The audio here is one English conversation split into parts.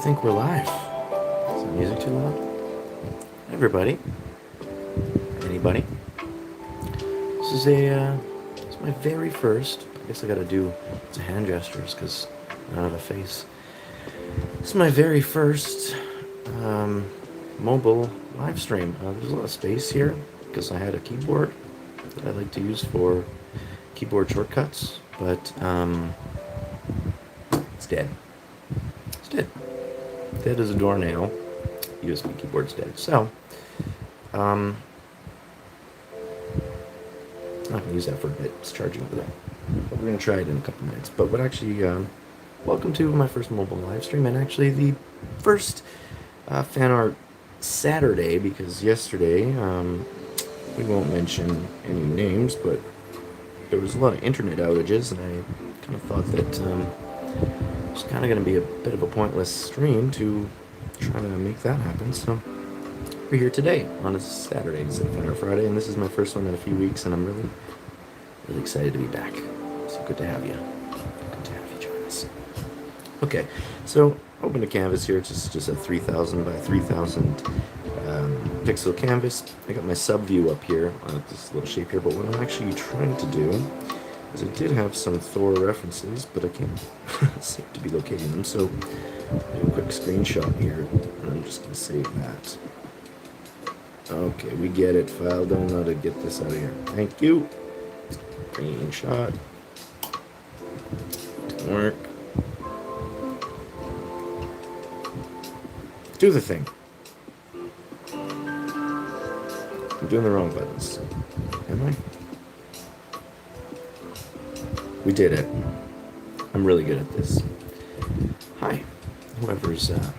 think we're live. Is the music too loud? Everybody? Anybody? This is it's my very first, I guess I gotta do, it's a hand gestures because I don't have a face. This is my very first mobile live stream. There's a lot of space here because I had a keyboard that I like to use for keyboard shortcuts, but it's dead. It's dead. Dead as a doornail. USB keyboard's dead. So, I'm not going to use that for a bit. It's charging over there. But we're going to try it in a couple minutes. But what actually, welcome to my first mobile live stream, and actually the first fan art Saturday, because yesterday, we won't mention any names, but there was a lot of internet outages, and I kind of thought that it's kind of going to be a bit of a pointless stream to try to make that happen. So we're here today on a Saturday instead of Fan Art Friday, and this is my first one in a few weeks, and I'm really, really excited to be back. So good to have you. Good to have you join us. Okay, so open a canvas here. It's just a 3000 by 3000 pixel canvas. I got my sub view up here, this little shape here, but what I'm actually trying to do is I did have some Thor references, but I can't seem to be locating them, so I'll do a quick screenshot here, and I'm just going to save that. Okay, we get it. File, don't know how to get this out of here. Thank you. Screenshot. Didn't work. Do the thing. I'm doing the wrong buttons. Am I? We did it. I'm really good at this. Hi, whoever's out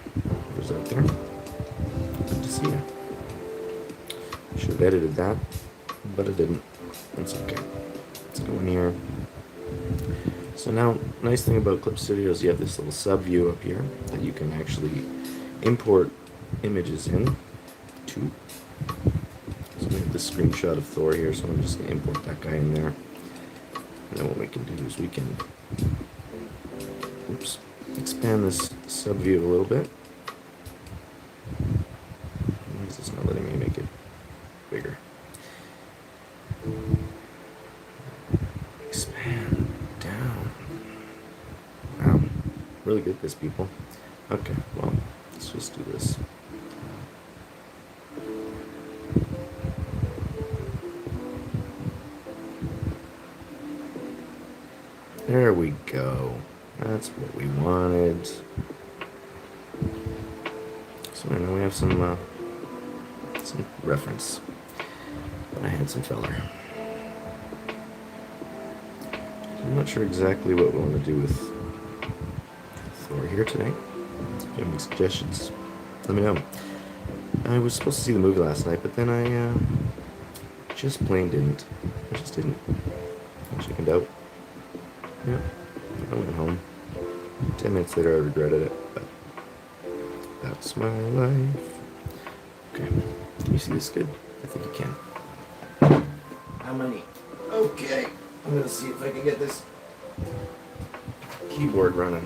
there. Good to see you. Should have edited that, but I didn't. That's okay. Let's go in here. So now, nice thing about Clip Studio is you have this little sub view up here that you can actually import images in to. So we have this screenshot of Thor here, so I'm just going to import that guy in there. And then what we can do is we can expand this sub view a little bit. Why is this not letting me make it bigger? Expand down. Wow, really good at this, people. Okay, well, let's just do this. There we go. That's what we wanted. So now we have some reference. I had some filler. I'm not sure exactly what we want to do with Thor here today. If you have any suggestions, let me know. I was supposed to see the movie last night, but then I just plain didn't. I just didn't. I chickened out. Yeah, I went home. 10 minutes later I regretted it, but that's my life. Okay, can you see this good? I think you can. How many? Okay, I'm gonna see if I can get this keyboard running.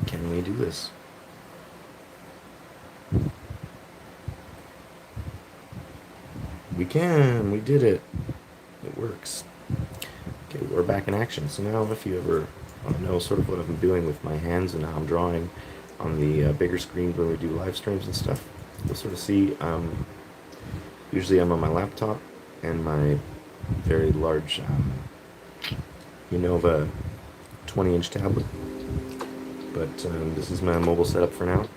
Can we do this? We can, we did it. It works. Okay, we're back in action. So now if you ever want to know sort of what I'm doing with my hands and how I'm drawing on the bigger screen when we do live streams and stuff, you'll sort of see, usually I'm on my laptop and my very large Unova 20-inch tablet. But this is my mobile setup for now.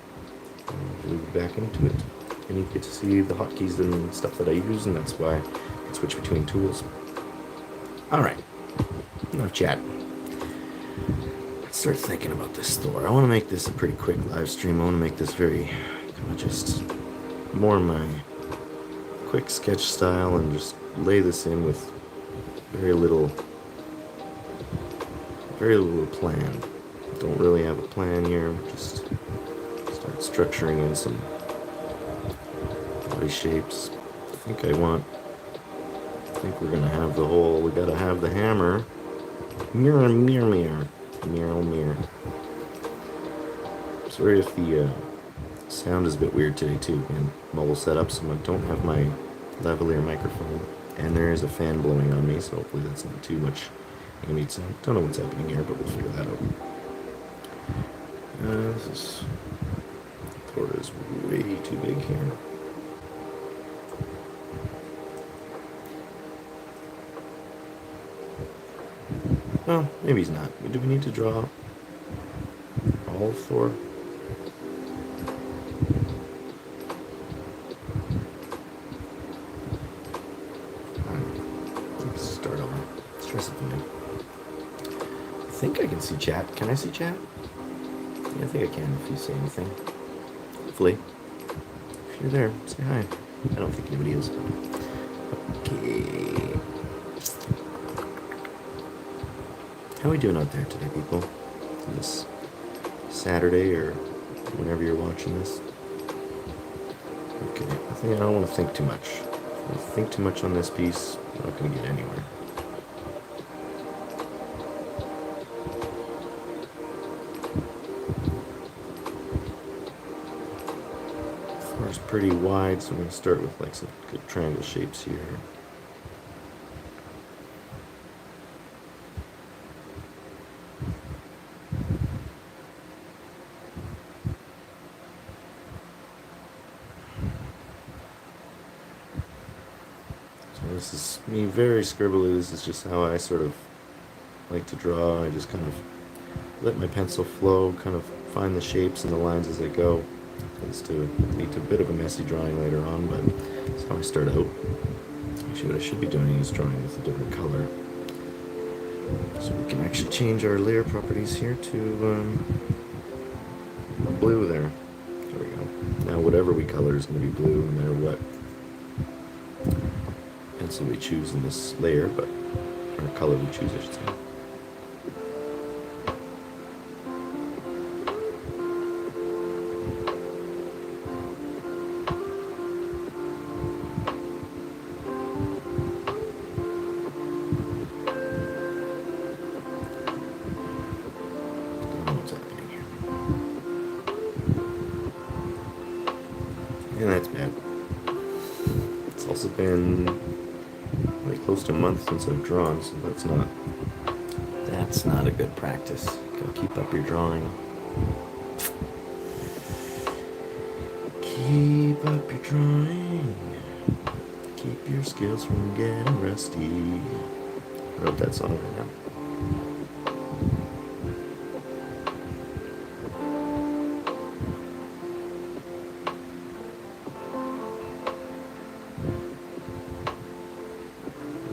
We'll be back into it. And you get to see the hotkeys and stuff that I use, and that's why I can switch between tools. Alright, enough chat. Let's start thinking about this Thor. I want to make this a pretty quick live stream. I want to make this very, kind of just more my quick sketch style and just lay this in with very little plan. Don't really have a plan here, just start structuring in some body shapes. I think we're gonna have the whole, we gotta have the hammer. Mirror, mirror, mirror. Meow, meow. Sorry if the sound is a bit weird today too, and mobile setup, so I don't have my lavalier microphone, and there is a fan blowing on me, so hopefully that's not too much ambient sound. Don't know what's happening here, but we'll figure that out. This Thor is way too big here. Well, maybe he's not. Do we need to draw all of Thor? Let's start over. Let's try something new. I think I can see chat. Can I see chat? Yeah, I think I can if you say anything. Hopefully. If you're there, say hi. I don't think anybody is. Okay. How are we doing out there today, people? This Saturday or whenever you're watching this? Okay, I think I don't want to think too much. If I think too much on this piece, I'm not going to get anywhere. The floor is pretty wide, so I'm going to start with like some good triangle shapes here. This is me very scribbly. This is just how I sort of like to draw. I just kind of let my pencil flow, kind of find the shapes and the lines as I go. Tends to lead to a bit of a messy drawing later on, but that's how I start out. Actually, what I should be doing is drawing with a different color. So we can actually change our layer properties here to blue there. There we go. Now whatever we color is going to be blue no matter what pencil we choose in this layer, but or color we choose, I should say. What's happening here? And that's bad. It's also been like close to a month since I've drawn, so that's not a good practice. Gotta keep up your drawing. Keep up your drawing. Keep your skills from getting rusty. I wrote that song right now.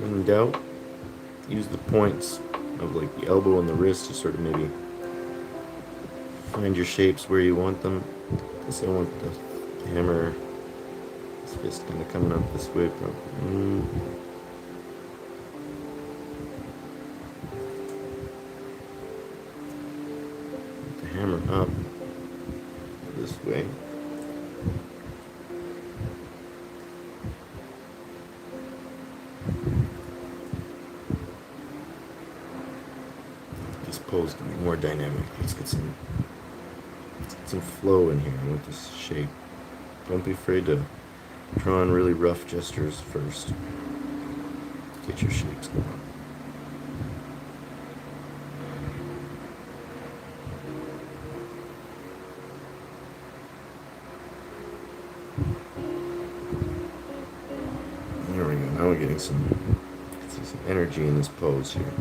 In doubt, use the points of like the elbow and the wrist to sort of maybe find your shapes where you want them. Guess I want the hammer, this fist kind of coming up this way probably. The hammer up this way. This pose can be more dynamic. Let's get some flow in here with this shape. Don't be afraid to draw on really rough gestures first. Get your shapes going. There we go. Now we're getting some energy in this pose here.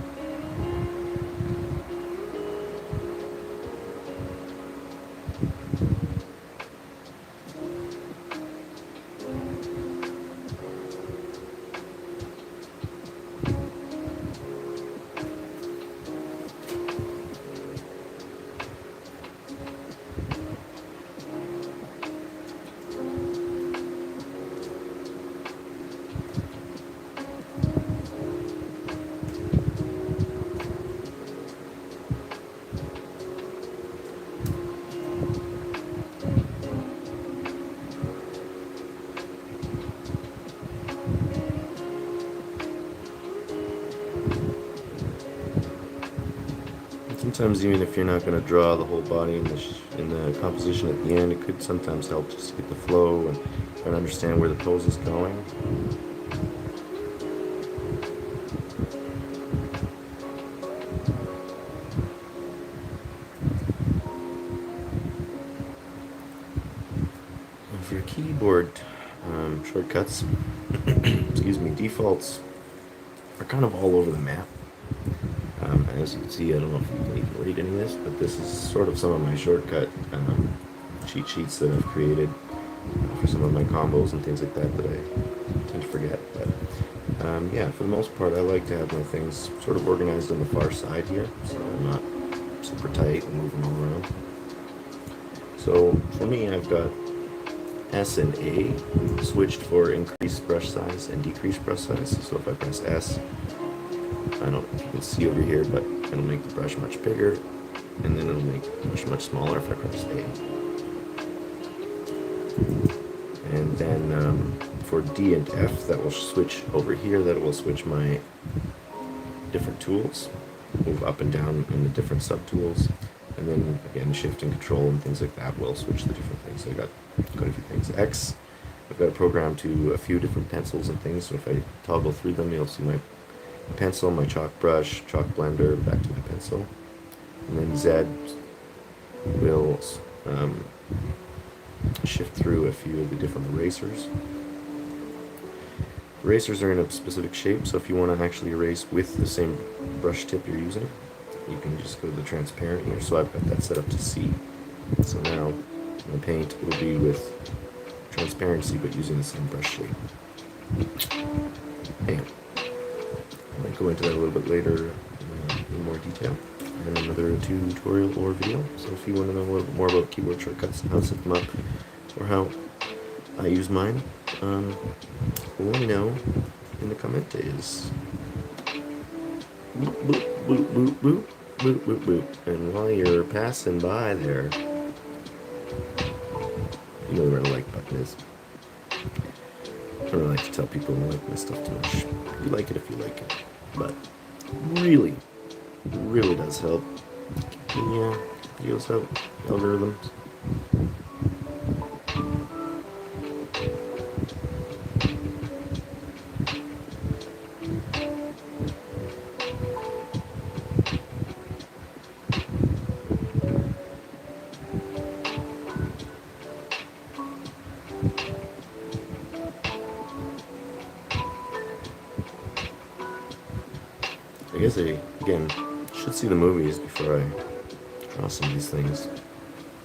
Sometimes even if you're not going to draw the whole body in the composition at the end, it could sometimes help just to get the flow and try to understand where the pose is going. And for keyboard shortcuts, excuse me, defaults are kind of all over the map. As you can see, I don't know if you can even read any of this, but this is sort of some of my shortcut cheat sheets that I've created for some of my combos and things like that that I tend to forget. But yeah, for the most part, I like to have my things sort of organized on the far side here, so I'm not super tight and moving all around. So for me, I've got S and A switched for increased brush size and decreased brush size. So if I press S, I don't know if you can see over here, but it'll make the brush much bigger, and then it'll make the brush much smaller if I press A. And then for D and F, that will switch over here, that will switch my different tools, move up and down in the different sub-tools, and then again, shift and control and things like that will switch the different things. So I got quite a few things. X, I've got a program to a few different pencils and things, so if I toggle through them, you'll see my pencil, my chalk brush, chalk blender, back to my pencil. And then Z will shift through a few of the different erasers. Erasers are in a specific shape, so if you want to actually erase with the same brush tip you're using, you can just go to the transparent here. So I've got that set up to C. So now my paint will be with transparency but using the same brush shape. And I might go into that a little bit later in more detail in another tutorial or video. So if you want to know a little bit more about keyboard shortcuts and how to set them up, or how I use mine, let me know in the comment is. Boop, boop, boop, boop, boop, boop, boop, boop. And while you're passing by there, you know where the like button is. I don't really like to tell people I like my stuff too much. You like it if you like it. But really, really does help. Yeah, videos out, algorithms. I guess I, again, should see the movies before I draw some of these things.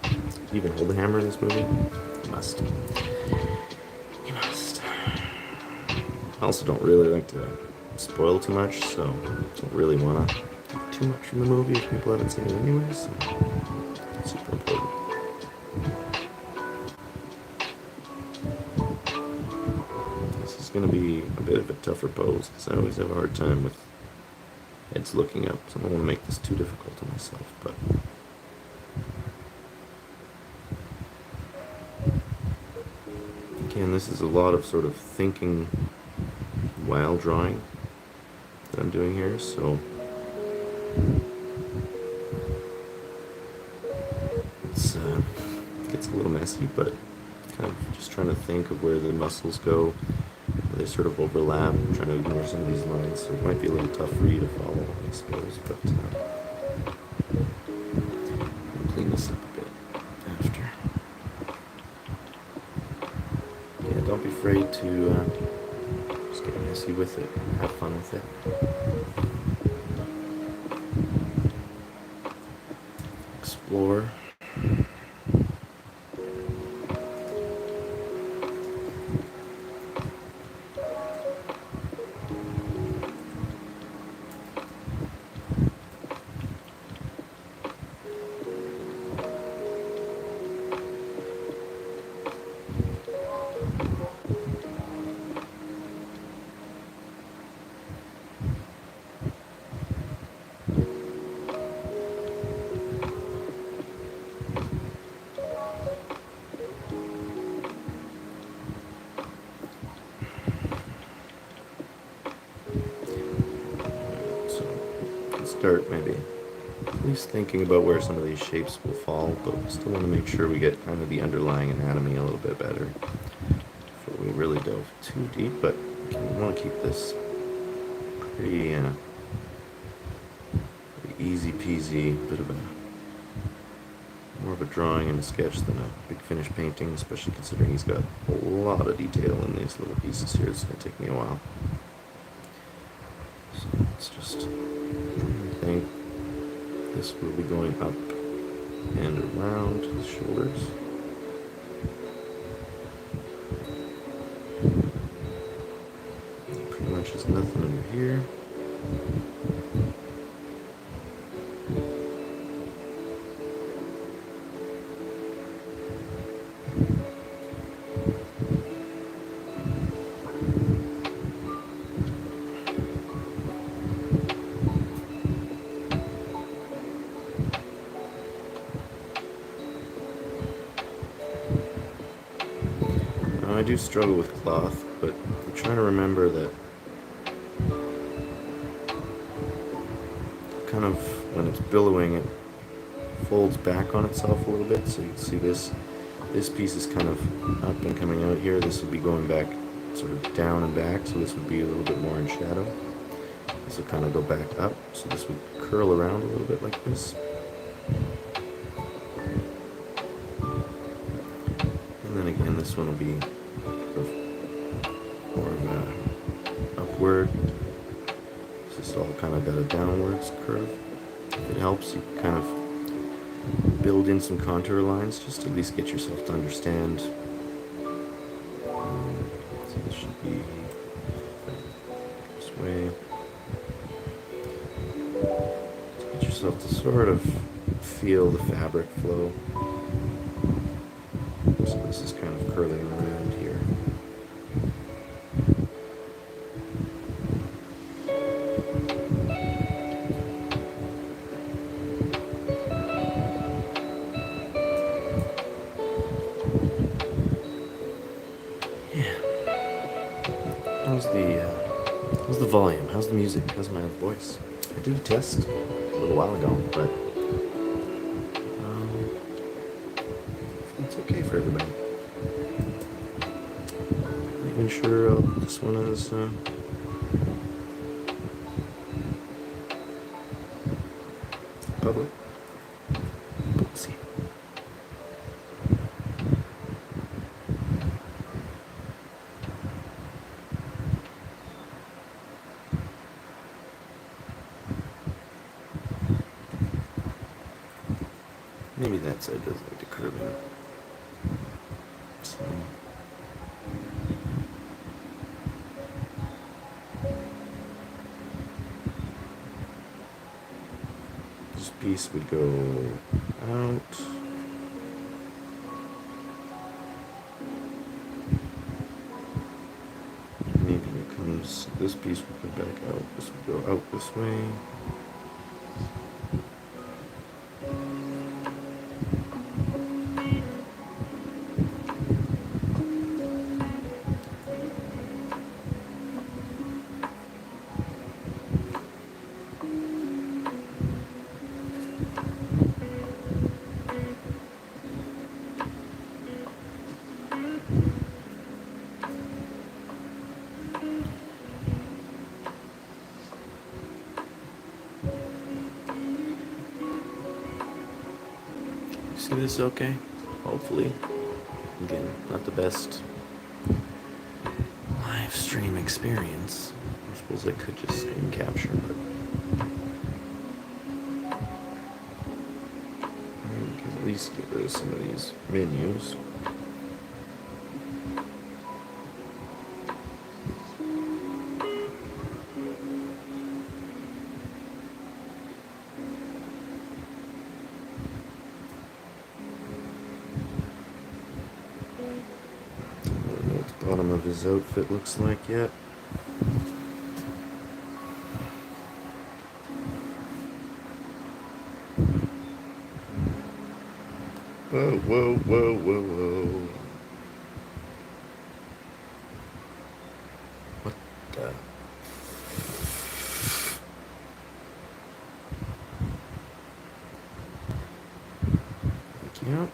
You even hold the hammer in this movie? You must. You must. I also don't really like to spoil too much, so I don't really want to take too much from the movie if people haven't seen it anyways. So it's super important. This is going to be a bit of a tougher pose, because I always have a hard time with heads looking up, so I don't want to make this too difficult on myself, but again, this is a lot of sort of thinking while drawing that I'm doing here, so it gets a little messy, but kind of just trying to think of where the muscles go. They sort of overlap. I'm trying to ignore some of these lines, so it might be a little tough for you to follow, I suppose, but I'll clean this up a bit after. Yeah, don't be afraid to just get messy with it. Have fun with it. Explore. Start maybe at least thinking about where some of these shapes will fall, but we still want to make sure we get kind of the underlying anatomy a little bit better before we really dove too deep. But again, we want to keep this pretty, pretty easy peasy, bit of a more of a drawing and a sketch than a big finished painting, especially considering he's got a lot of detail in these little pieces here. It's going to take me a while. So it's just, I think this will be going up and around the shoulders. Pretty much there's nothing under here. I do struggle with cloth, but I'm trying to remember that kind of when it's billowing, it folds back on itself a little bit. So you can see this piece is kind of up and coming out here. This would be going back sort of down and back, so this would be a little bit more in shadow. This will kind of go back up, so this would curl around a little bit like this. And then again, this one will be more of a upward. So it's all kind of got a downwards curve. If it helps, you kind of build in some contour lines just to at least get yourself to understand. So this should be this way. To get yourself to sort of feel the fabric flow. So this is kind of curling around here. How's the volume? How's the music? How's my voice? I did a test a little while ago, but it's okay for everybody. Not even sure this one is public. Let's see. Maybe that side does like to curve in. So this piece would go out. Maybe it comes, this piece would go back out. This would go out this way. See this okay? Hopefully. Again, not the best live stream experience. I suppose I could just screen capture, but I can at least get rid of some of these menus. Bottom of his outfit looks like yet. Whoa, whoa, whoa, whoa, whoa. What the? Yep.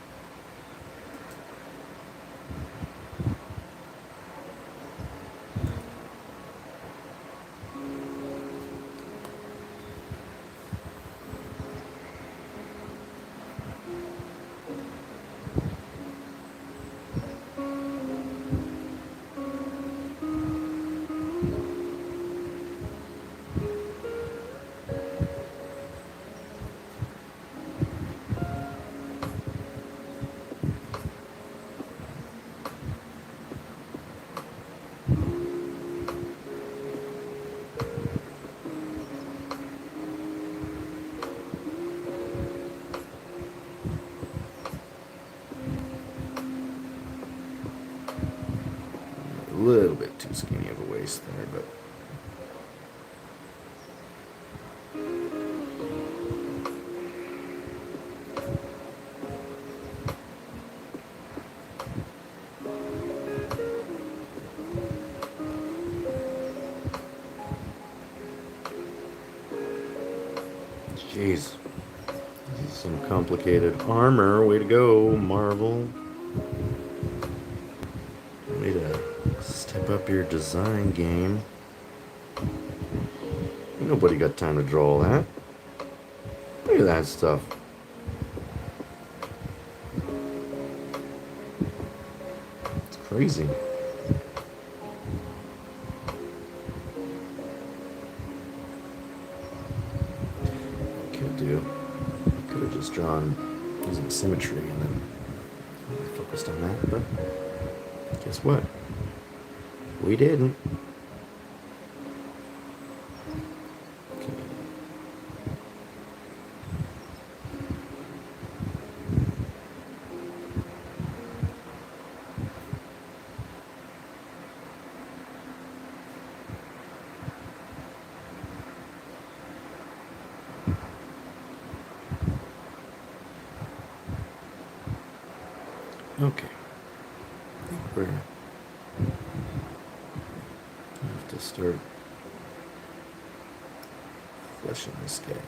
A little bit too skinny of a waist there, but jeez, this is some complicated armor. Way to go, Marvel. Way to step up your design game. Nobody got time to draw all that. Look at that stuff. It's crazy. Could have just drawn using symmetry and then focused on that, but guess what? We didn't. Okay. I think we're gonna have to start fleshing this guy out.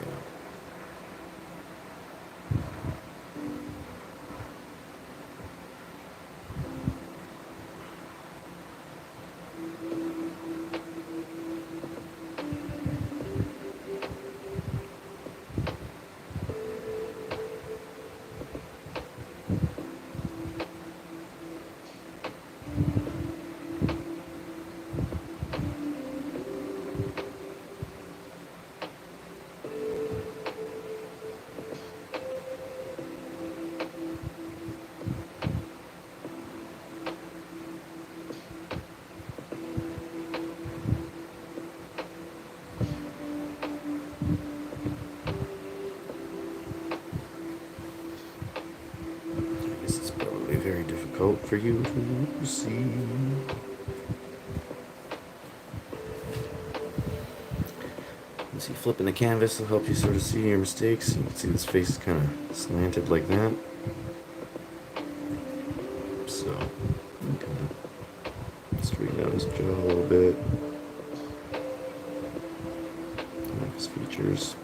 Very difficult for you to see. You see, flipping the canvas will help you sort of see your mistakes. You can see this face is kind of slanted like that. So, kind of straighten out his jaw a little bit. Like his features.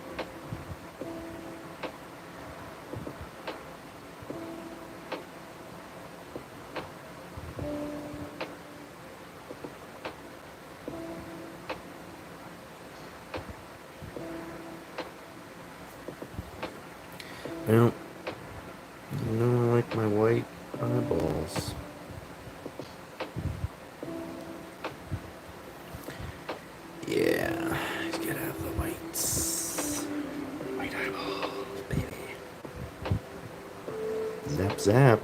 Well, you know I like my white eyeballs. Yeah, he's gotta have the whites. White eyeballs, baby. Zap, zap.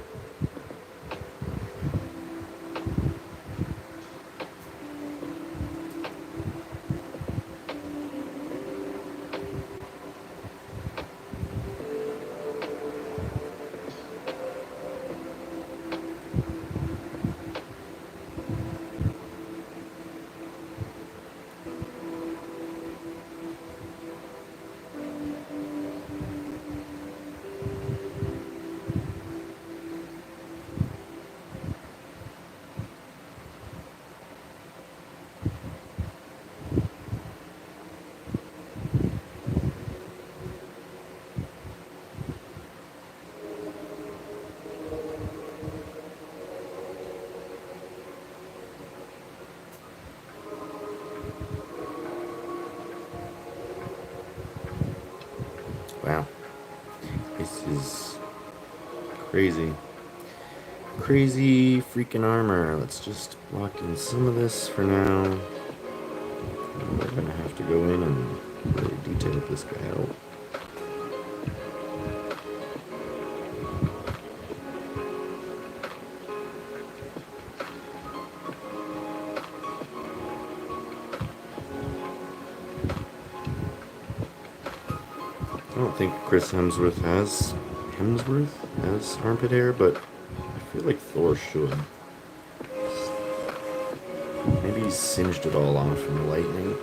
This is crazy. Crazy freaking armor. Let's just lock in some of this for now. We're gonna have to go in and really detail this guy out. I don't think Chris Hemsworth has armpit hair, but I feel like Thor should. Maybe he's singed it all off from the lightning.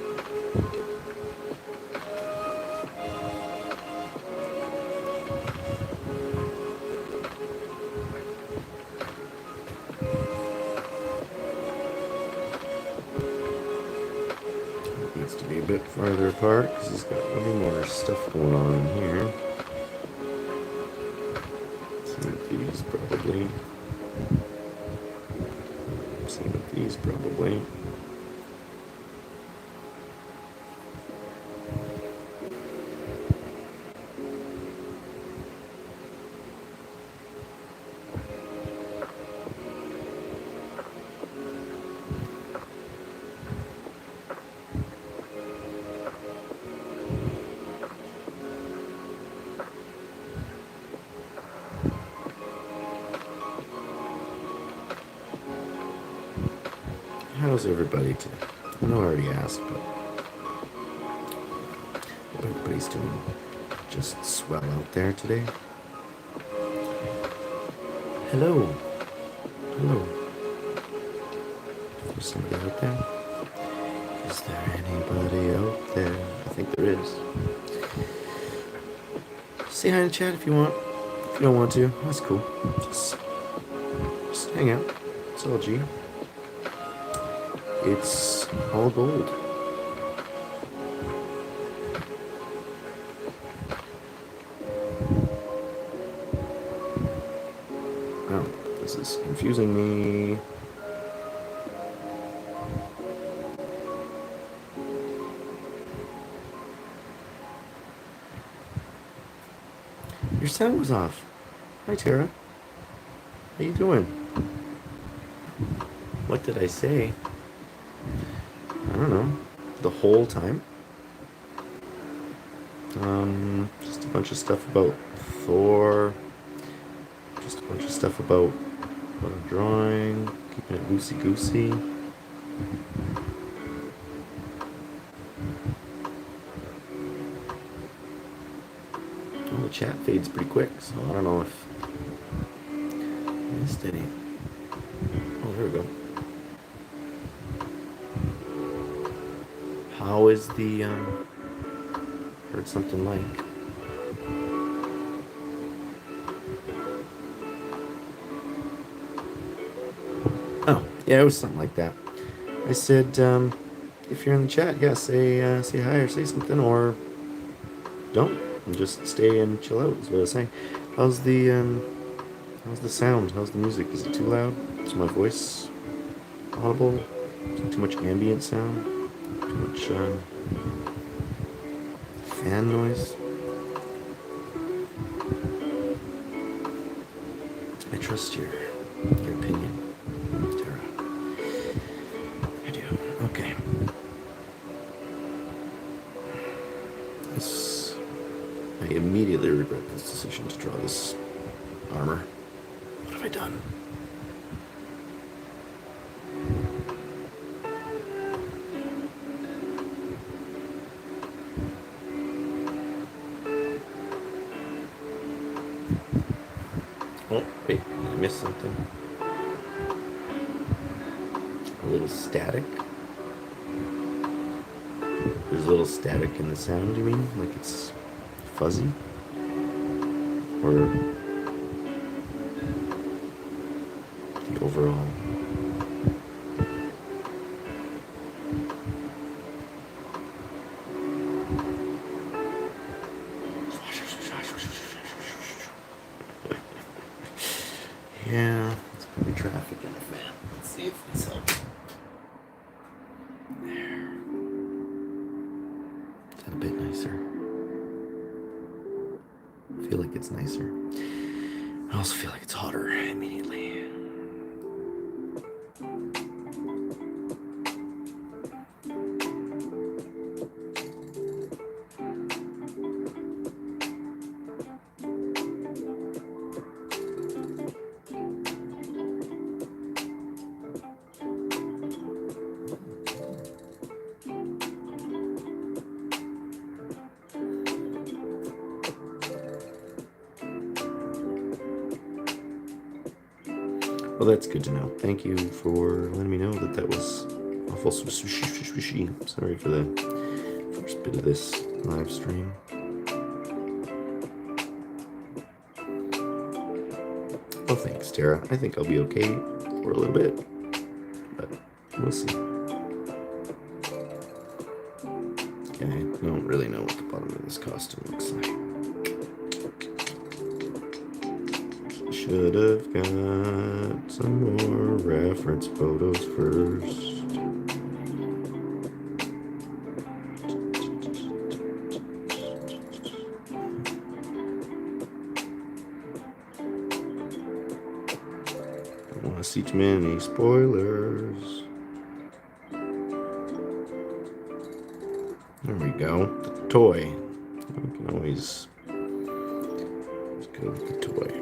It needs to be a bit farther apart because he's got way more stuff going on in here. Some of these probably. Some of these probably. How's everybody today? I know I already asked, but hope everybody's doing just swell out there today. Hello. Hello. Is there somebody out there? Is there anybody out there? I think there is. Say hi in the chat if you want. If you don't want to, that's cool. Just hang out. It's all G. It's all gold. Oh, this is confusing me. Your sound was off. Hi, Tara. How you doing? What did I say? I don't know. The whole time? Just a bunch of stuff about Thor. Just a bunch of stuff about what I'm drawing. Keeping it loosey-goosey. Oh, the chat fades pretty quick, so I don't know if... It's steady. Oh, there we go. How is the, heard something like... Oh, yeah, it was something like that. I said, if you're in the chat, yeah, say hi or say something, or don't, and just stay and chill out, is what I was saying. How's the sound? How's the music? Is it too loud? Is my voice audible? Is it too much ambient sound? Too much fan noise? I trust your opinion, Tara. I do. Okay. I immediately regret this decision to draw this armor. What have I done? Oh, wait, I missed something. A little static. There's a little static in the sound, you mean? Like it's fuzzy? Or the overall? Yeah, it's probably traffic in the fan. Let's see if this helps. There. Is that a bit nicer? I feel like it's nicer. I also feel like it's hotter immediately. Well, that's good to know. Thank you for letting me know that that was awful sushi. Sorry for the first bit of this live stream. Well, thanks, Tara. I think I'll be okay for a little bit, but we'll see. Okay, I don't really know what the bottom of this costume looks like. Should have got some more reference photos first. Don't want to see too many spoilers. There we go. The toy. We can always go with the toy.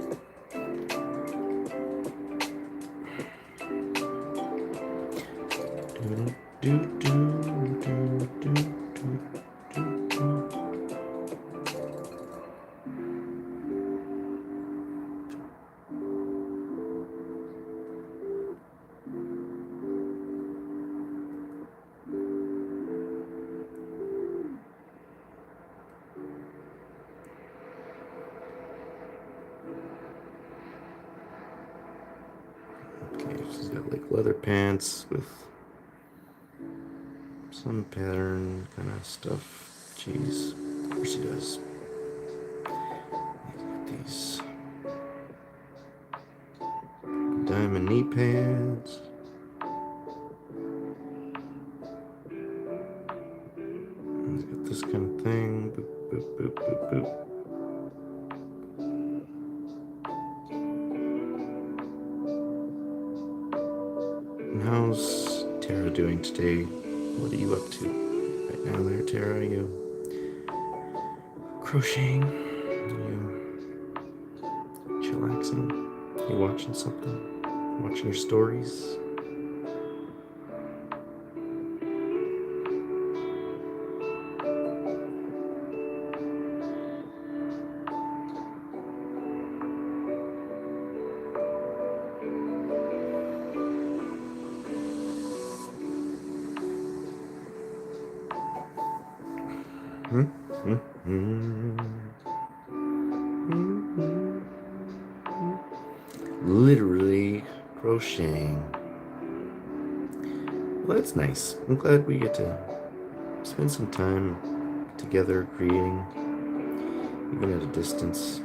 Okay, she's got like leather pants with some pattern kind of stuff. Jeez, of course she does. These diamond knee pads. He's got this kind of thing. Boop, boop, boop, boop, boop. And how's Tara doing today? What are you up to right now there, Tara? Are you crocheting? Are you chillaxing? Are you watching something? Watching your stories? Literally crocheting. Well, that's nice. I'm glad we get to spend some time together creating, even at a distance.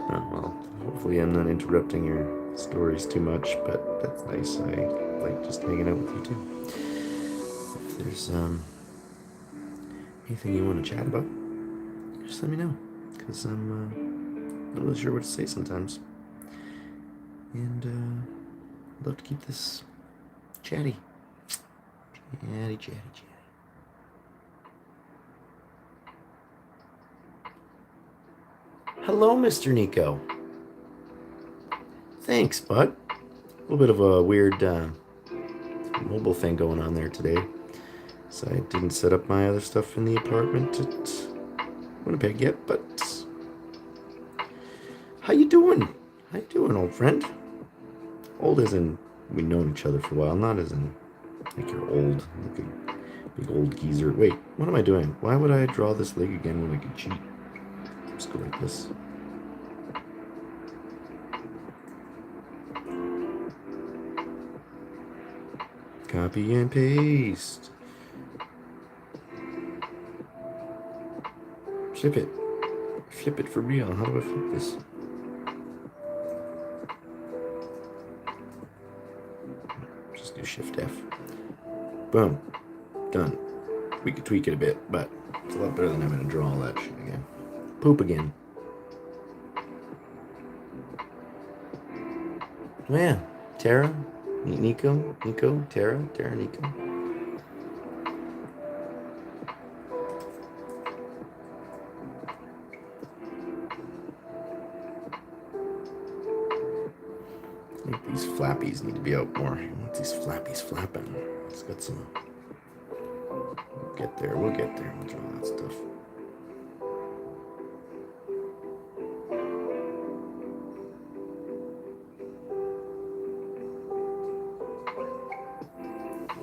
Oh, well, hopefully I'm not interrupting your stories too much, but that's nice. I like just hanging out with you too. If there's anything you want to chat about, just let me know, because I'm not really sure what to say sometimes. And I'd love to keep this chatty. Chatty. Hello, Mr. Nico. Thanks, bud. A little bit of a weird mobile thing going on there today. So I didn't set up my other stuff in the apartment at Winnipeg yet, but how you doing? How you doing, old friend? Old as in we've known each other for a while, not as in like you're old, like a big old geezer. Wait, what am I doing? Why would I draw this leg again when I could cheat? Let's go like this. Copy and paste. Flip it. Flip it for real. How do I flip this? Just do Shift F. Boom. Done. We could tweak it a bit, but it's a lot better than having to draw all that shit again. Poop again. Oh yeah. Tara, Nico, Tara, Nico. I think these flappies need to be out more. These flappies flapping. It's got some. We'll get there. We'll get there. We'll draw that stuff.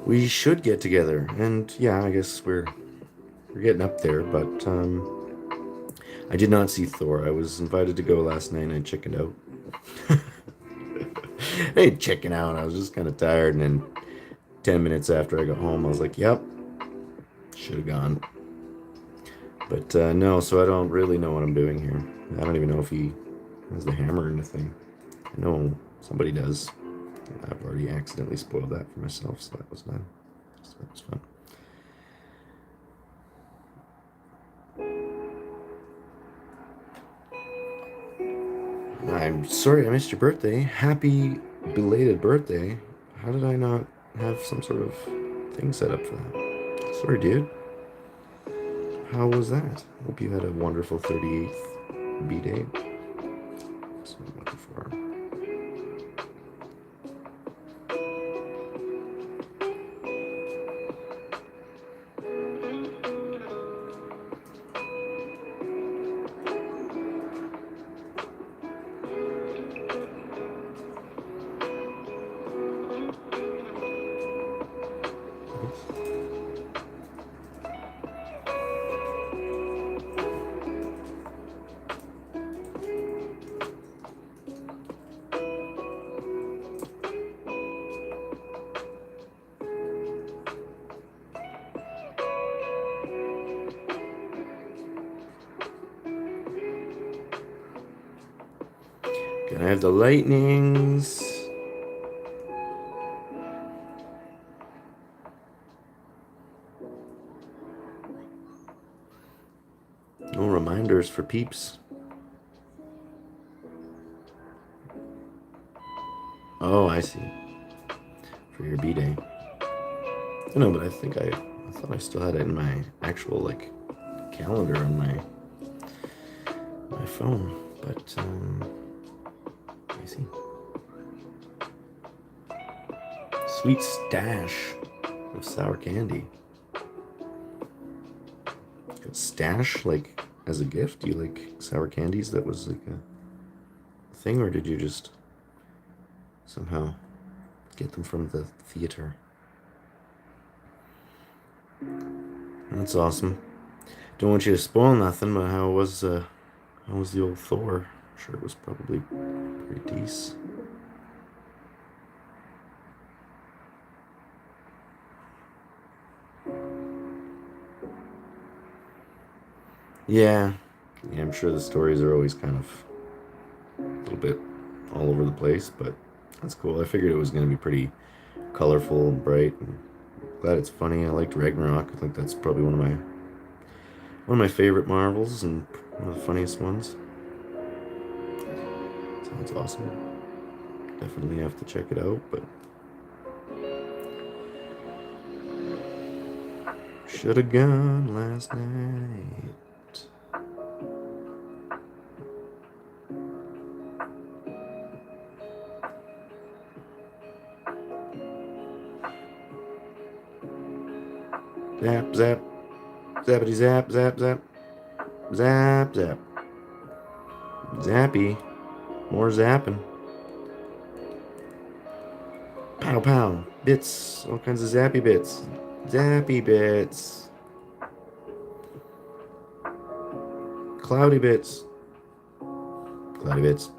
We should get together, and yeah, I guess we're getting up there. But I did not see Thor. I was invited to go last night, and I chickened out. I didn't chicken out. I was just kind of tired, and then 10 minutes after I got home, I was like, "Yep, should have gone." But no, so I don't really know what I'm doing here. I don't even know if he has the hammer in the thing. I know somebody does. I've already accidentally spoiled that for myself, so that was fun. So that was fun. I'm sorry I missed your birthday. Happy belated birthday. How did I not have some sort of thing set up for that? Sorry, dude. How was that? Hope you had a wonderful 38th B-Day. That's what I'm looking for. Can I have the lightnings? No reminders for peeps. Oh, I see. For your B-Day. No, but I think I thought I still had it in my actual like calendar on my phone. But I see. Sweet stash of sour candy. Stash like as a gift? Do you like sour candies? That was like a thing, or did you just somehow get them from the theater? That's awesome. Don't want you to spoil nothing, but how was the old Thor? I'm sure it was probably pretty decent. Yeah, I'm sure the stories are always kind of a little bit all over the place, but that's cool. I figured it was going to be pretty colorful and bright, and glad it's funny. I liked Ragnarok. I think that's probably one of my favorite Marvels and one of the funniest ones. Sounds awesome. Definitely have to check it out, but should have gone last night. Zap, zap, zappity zap, zap, zap, zap, zap. Zappy. More zapping. Pow, pow. Bits. All kinds of zappy bits. Zappy bits. Cloudy bits. Cloudy bits.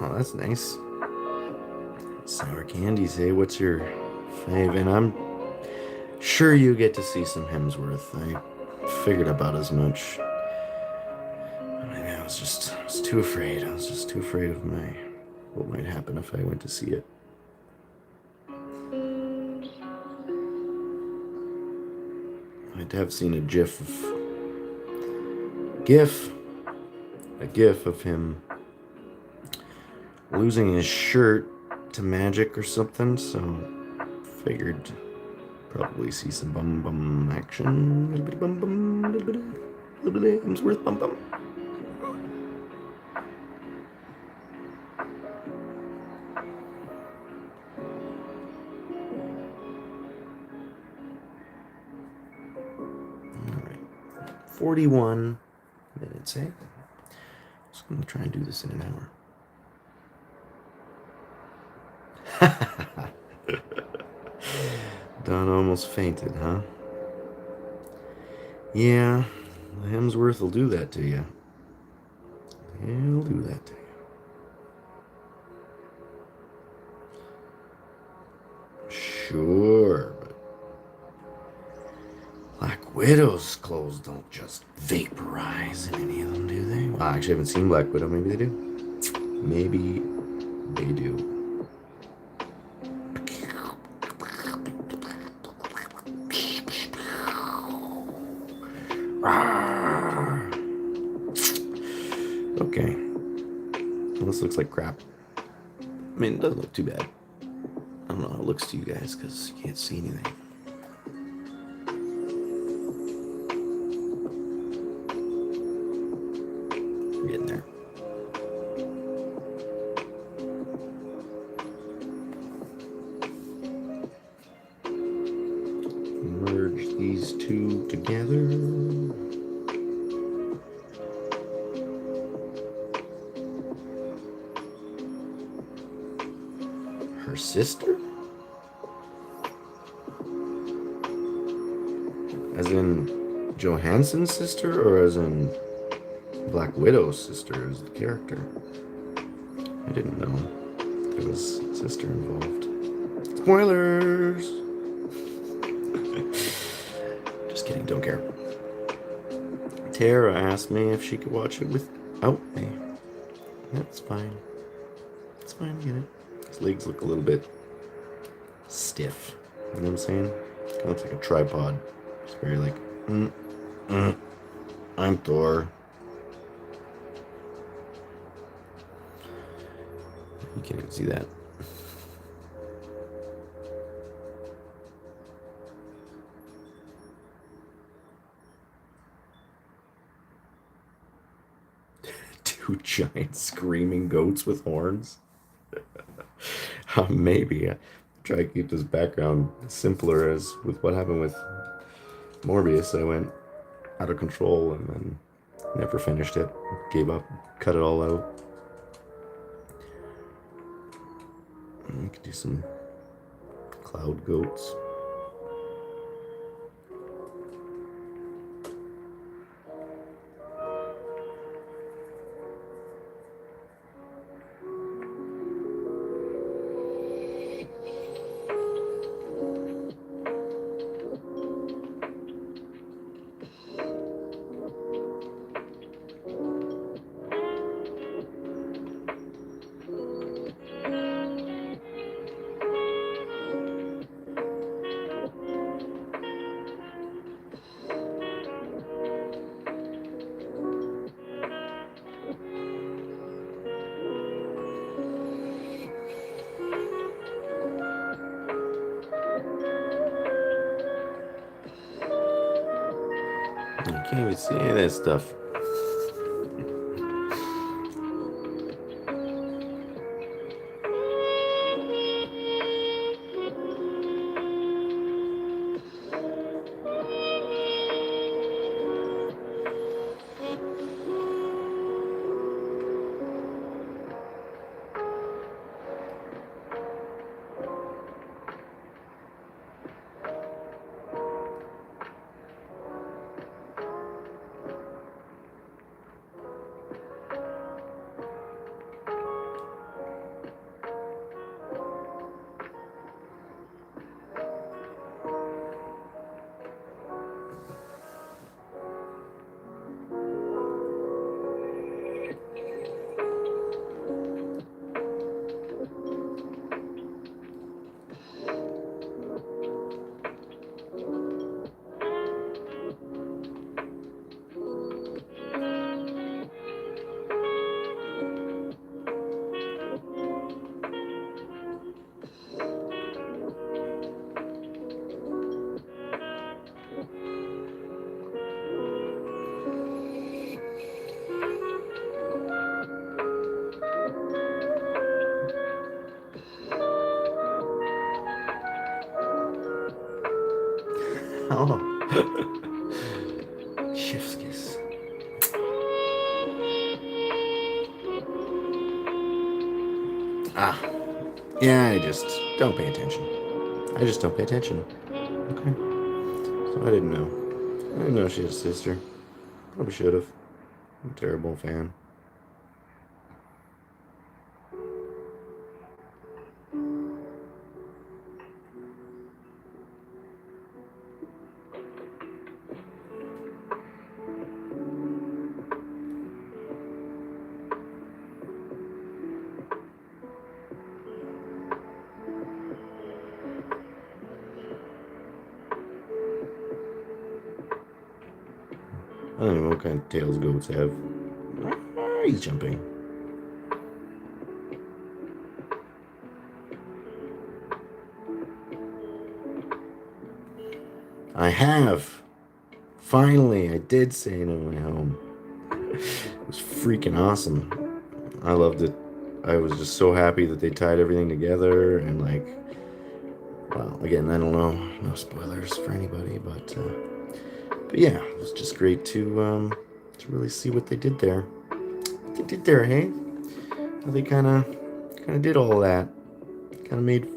Oh, that's nice. Sour candies, hey, what's your fave? And I'm sure you get to see some Hemsworth. I figured about as much. I was too afraid. I was just too afraid of what might happen if I went to see it. I'd have seen a gif of him losing his shirt to magic or something, so figured probably see some bum action. A little bit of bum bum, a little bit of Hemsworth bum bum. Alright. 41 minutes, eh? So I'm gonna try and do this in an hour. Don almost fainted, huh? Yeah, Hemsworth will do that to you. He'll do that to you. Sure, but Black Widow's clothes don't just vaporize in any of them, do they? Well, I actually haven't seen Black Widow. Maybe they do. Maybe they do. Okay. Well, this looks like crap. I mean, it doesn't look too bad. I don't know how it looks to you guys because you can't see anything. We're getting there. Merge these two together. Her sister? As in Johansson's sister, or as in Black Widow's sister as the character? I didn't know there was a sister involved. Spoilers! Just kidding, don't care. Tara asked me if she could watch it without me. That's fine. It's fine, I get it. His legs look a little bit stiff. You know what I'm saying? Kind of looks like a tripod. It's very like, I'm Thor. You can't even see that. Two giant screaming goats with horns. Maybe. Try to keep this background simpler as with what happened with Morbius. I went out of control and then never finished it. Gave up. Cut it all out. We could do some cloud goats. You can't even see any of that stuff. Oh. Chef's kiss. Ah. Yeah, I just don't pay attention. I just don't pay attention. Okay. So I didn't know. I didn't know she had a sister. Probably should have. I'm a terrible fan. I don't know what kind of tails goats have. He's jumping. I have. Finally, I did say no way home. It was freaking awesome. I loved it. I was just so happy that they tied everything together and like, well, again, I don't know, no spoilers for anybody, but yeah, it was just great to really see what they did there. What they did there, hey? How they kind of did all that. Kind of made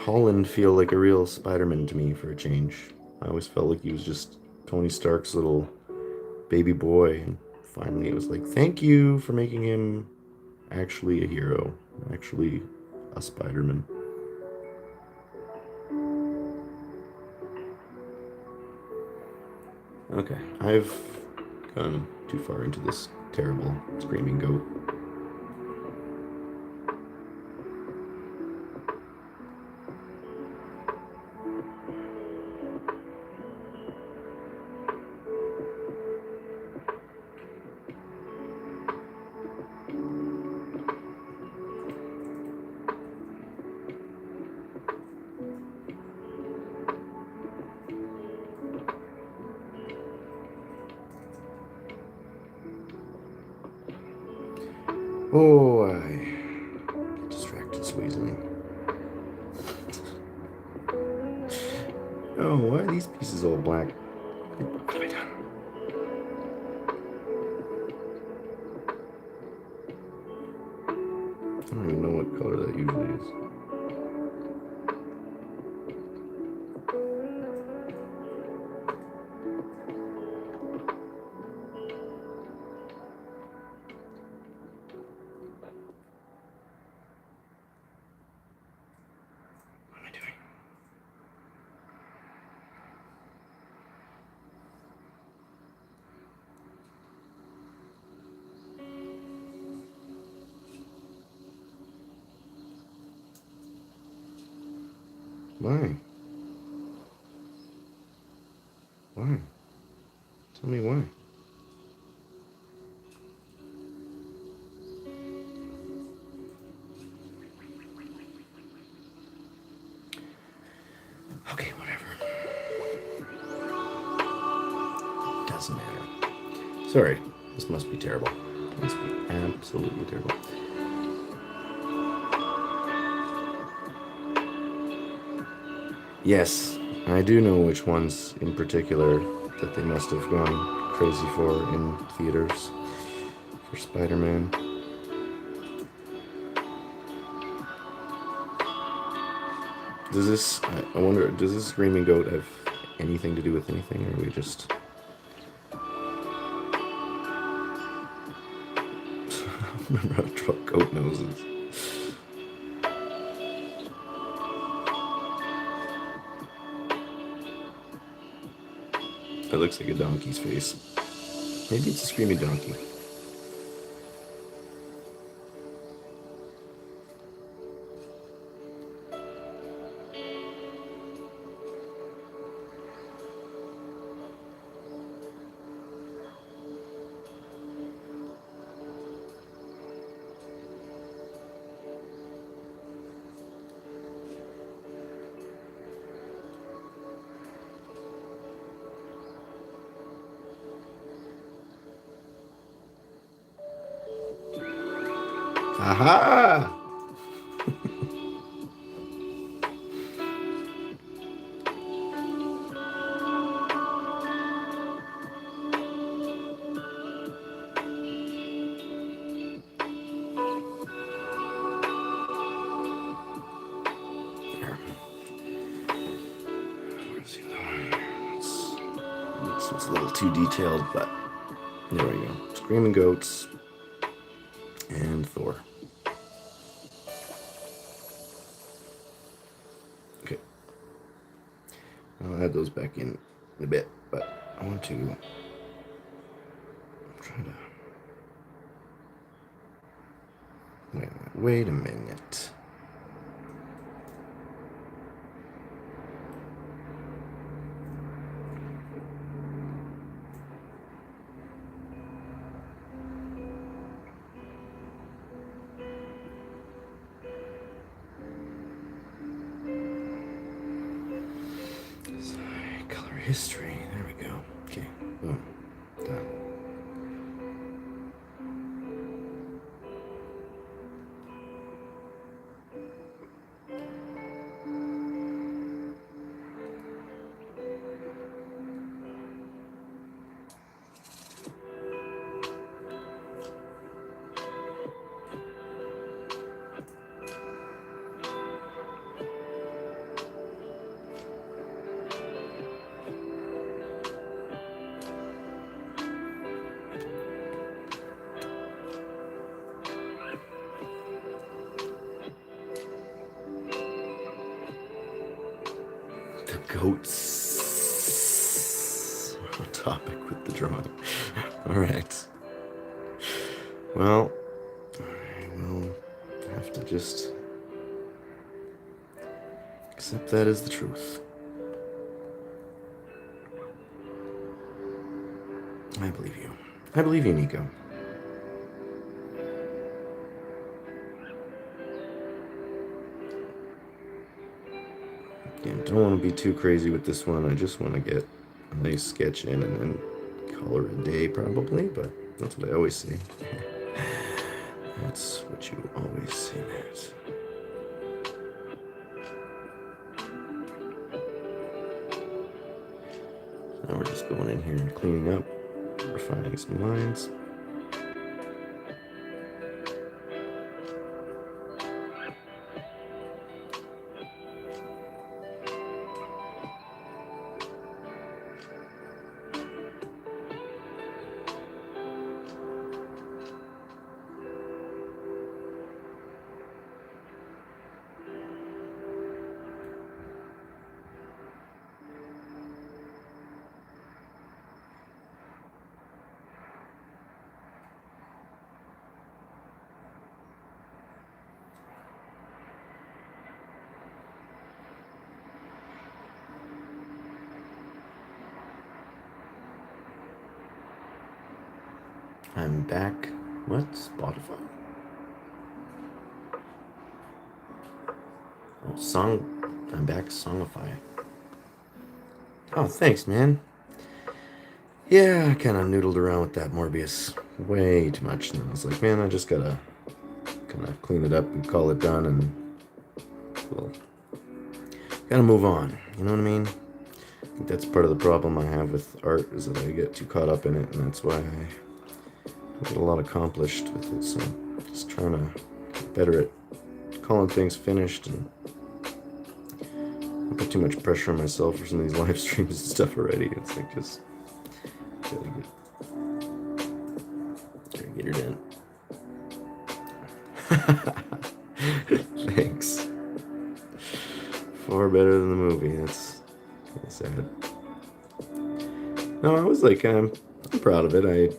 Holland feel like a real Spider-Man to me for a change. I always felt like he was just Tony Stark's little baby boy, and finally it was like, thank you for making him actually a hero, actually a Spider-Man. Okay, I've gone too far into this terrible screaming goat. Oh, I get distracted so easily. Oh, why are these pieces all black? What have I done? I don't even know what color that usually is. What am I doing? Why? Why? Tell me why. Okay, whatever. Doesn't matter. Sorry, this must be terrible. It must be absolutely terrible. Yes, I do know which ones in particular that they must have gone crazy for in theaters for Spider-Man. Does this, I wonder, does this screaming goat have anything to do with anything, or are we just... Remember how to draw goat noses. That looks like a donkey's face. Maybe it's a screaming donkey. Aha! This one's a little too detailed, but there we go. Screaming goats and Thor. Okay. I'll add those back in a bit, but I want to try to... Wait a minute. Color history. There we go. Okay. Boom. Done. The goats. What topic with the drawing? Alright. Well, I will have to just accept that as the truth. I believe you. I believe you, Nico. Again, don't want to be too crazy with this one. I just want to get a nice sketch in and then call it a day probably, but that's what I always say. That's what you always say, Matt. Now we're just going in here and cleaning up, refining some lines. I'm back. What? Spotify? Oh, I'm back. Songify. Oh, thanks, man. Yeah, I kind of noodled around with that Morbius way too much, and I was like, man, I just gotta kind of clean it up and call it done, and well, gotta move on. You know what I mean? I think that's part of the problem I have with art, is that I get too caught up in it, and that's why I get a lot accomplished with it. So just trying to get better at calling things finished and not put too much pressure on myself for some of these live streams and stuff already. It's like just gotta get it in. Thanks. Far better than the movie. That's kind of sad. No, I was like, I'm proud of it. I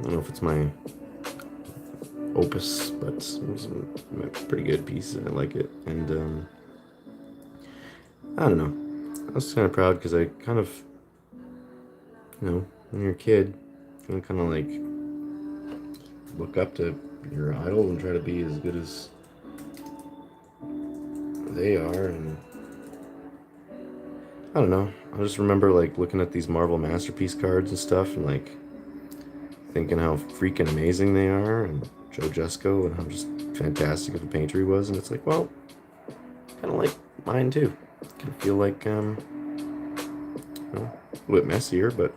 don't know if it's my opus, but it was a pretty good piece. I like it, and I don't know. I was kind of proud because I kind of, you know, when you're a kid, you kind of like look up to your idol and try to be as good as they are, and I don't know. I just remember like looking at these Marvel Masterpiece cards and stuff, and like thinking how freaking amazing they are, and Joe Jusko, and how just fantastic of a painter he was, and it's like, well, kind of like mine too. Kind of feel like, you know, a bit messier, but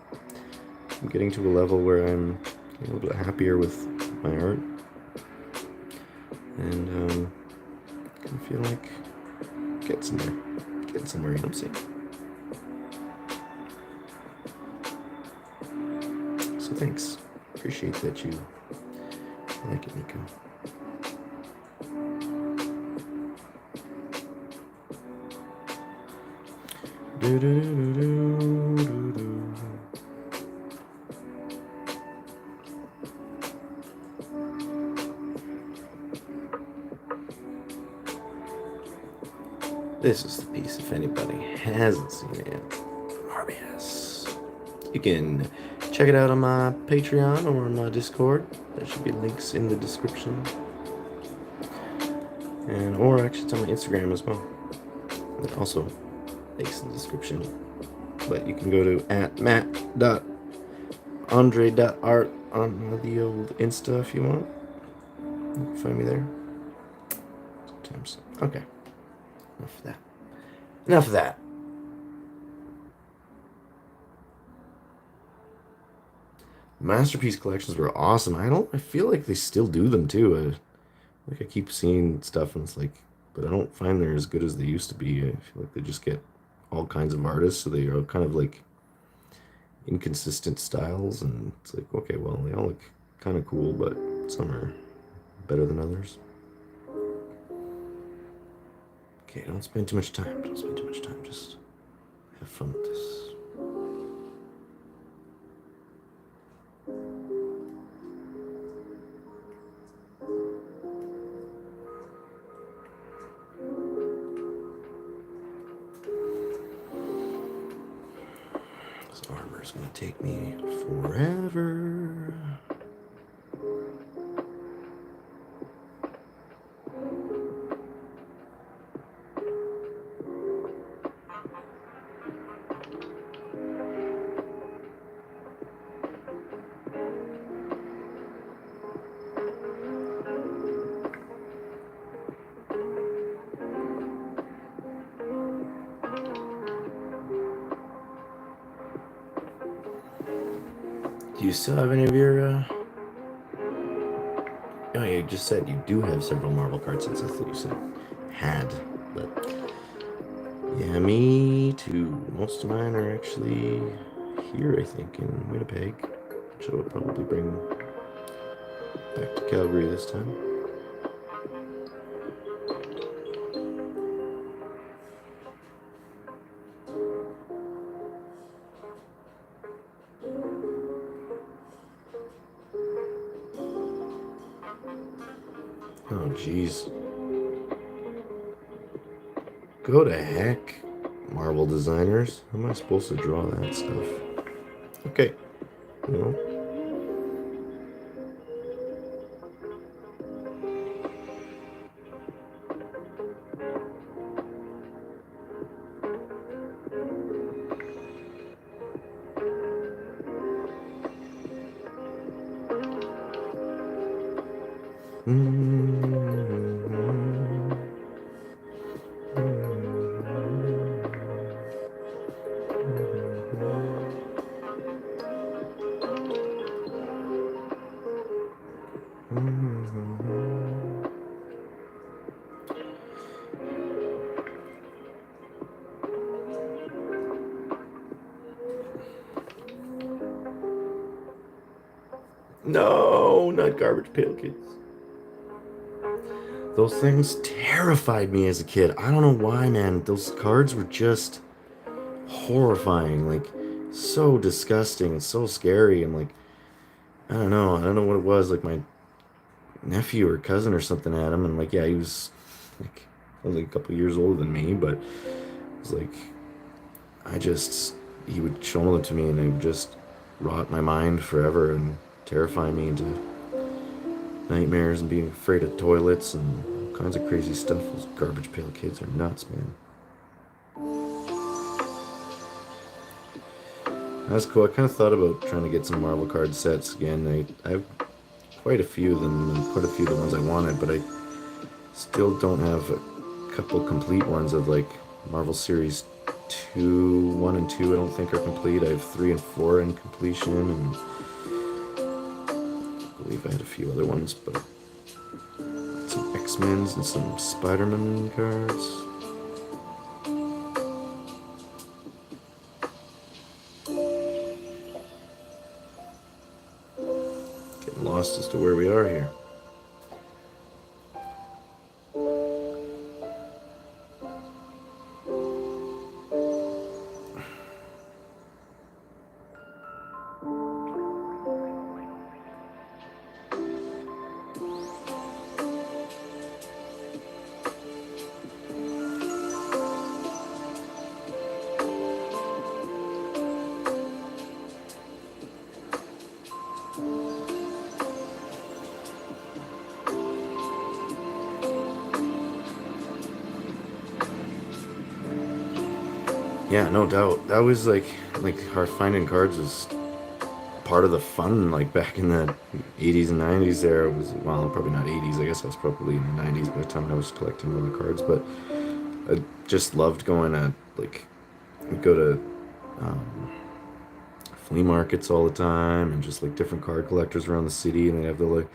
I'm getting to a level where I'm a little bit happier with my art, and I feel like getting somewhere, you know what I'm saying? So thanks. Appreciate that you like it, Nico. Do, do, do, do, do, do. This is the piece, if anybody hasn't seen it yet. Marvelous. You can check it out on my Patreon or on my Discord. There should be links in the description. And or actually it's on my Instagram as well. And also links in the description. But you can go to @matt.andre.art on the old Insta if you want. You can find me there. Sometimes. Okay. Enough of that. Enough of that. Masterpiece collections were awesome. I feel like they still do them too. Like I keep seeing stuff and it's like, but I don't find they're as good as they used to be. I feel like they just get all kinds of artists, so they are kind of like inconsistent styles, and it's like, okay, well, they all look kind of cool, but some are better than others. Okay, don't spend too much time. Don't spend too much time. Just have fun with this. This armor is gonna take me forever. Do you still have any of your, Oh, you just said you do have several Marvel card sets. I thought you said had, but... Yeah, me too. Most of mine are actually here, I think, in Winnipeg, which I would probably bring back to Calgary this time. Oh, jeez. Go to heck, Marvel designers. How am I supposed to draw that stuff? Okay. Well. No, not Garbage Pail Kids. Those things terrified me as a kid. I don't know why, man. Those cards were just horrifying. Like, so disgusting and so scary. And, like, I don't know. I don't know what it was. Like, my nephew or cousin or something had him. And, like, yeah, he was, like, only a couple years older than me. But it was like, he would show them to me and it would just rot my mind forever and terrify me into nightmares and being afraid of toilets and all kinds of crazy stuff. Those Garbage Pail Kids are nuts, man. That's cool. I kind of thought about trying to get some Marvel card sets again. I have quite a few of them and quite a few of the ones I wanted, but I still don't have a couple complete ones of like Marvel Series 1 and 2 I don't think are complete. I have 3 and 4 in completion, and I believe I had a few other ones, but some X-Men's and some Spider-Man cards. lost as to where we are here. Yeah, no doubt. That was like hard finding cards was part of the fun. Like back in the 80s and 90s, there was well, probably not 80s. I guess I was probably in the 90s by the time I was collecting all the cards. But I just loved going to like we'd go to um, flea markets all the time and just like different card collectors around the city, and they'd have to like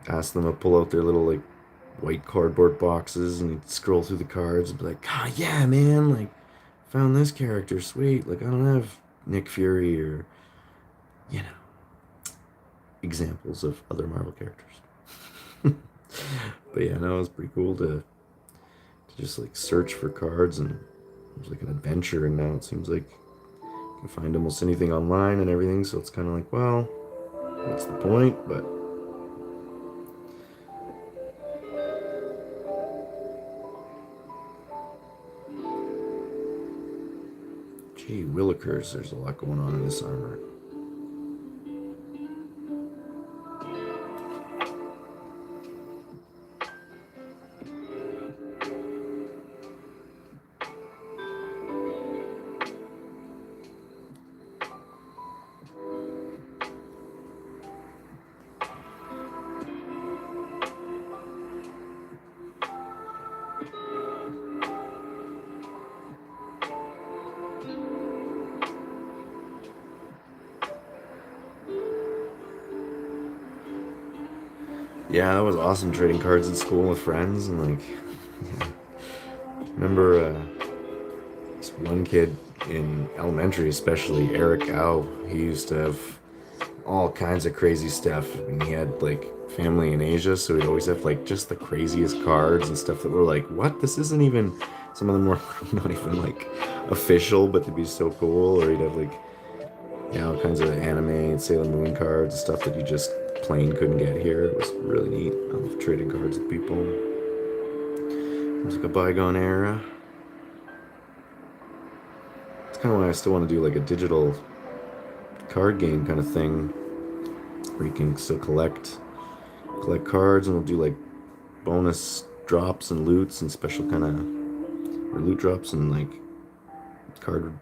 ask them to pull out their little like white cardboard boxes and you'd scroll through the cards and be like, ah, yeah, man, like found this character, sweet. Like I don't have Nick Fury or you know examples of other Marvel characters. But yeah, no, it was pretty cool to just like search for cards, and it was like an adventure. And now it seems like you can find almost anything online and everything, so it's kind of like, well, what's the point? But gee willikers, there's a lot going on in this armor. Yeah, that was awesome trading cards in school with friends, and like remember this one kid in elementary, especially Eric Kra-Kow. He used to have all kinds of crazy stuff, and he had like family in Asia, so he'd always have like just the craziest cards and stuff that were like, what? This isn't even. Some of them were not even like official, but they'd be so cool. Or he'd have like all kinds of anime and Sailor Moon cards and stuff that you just plain couldn't get here. It was really neat. I love trading cards with people. It was like a bygone era. It's kind of why I still want to do like a digital card game kind of thing, where you can still collect cards, and we'll do like bonus drops and loots and special kind of or loot drops and like card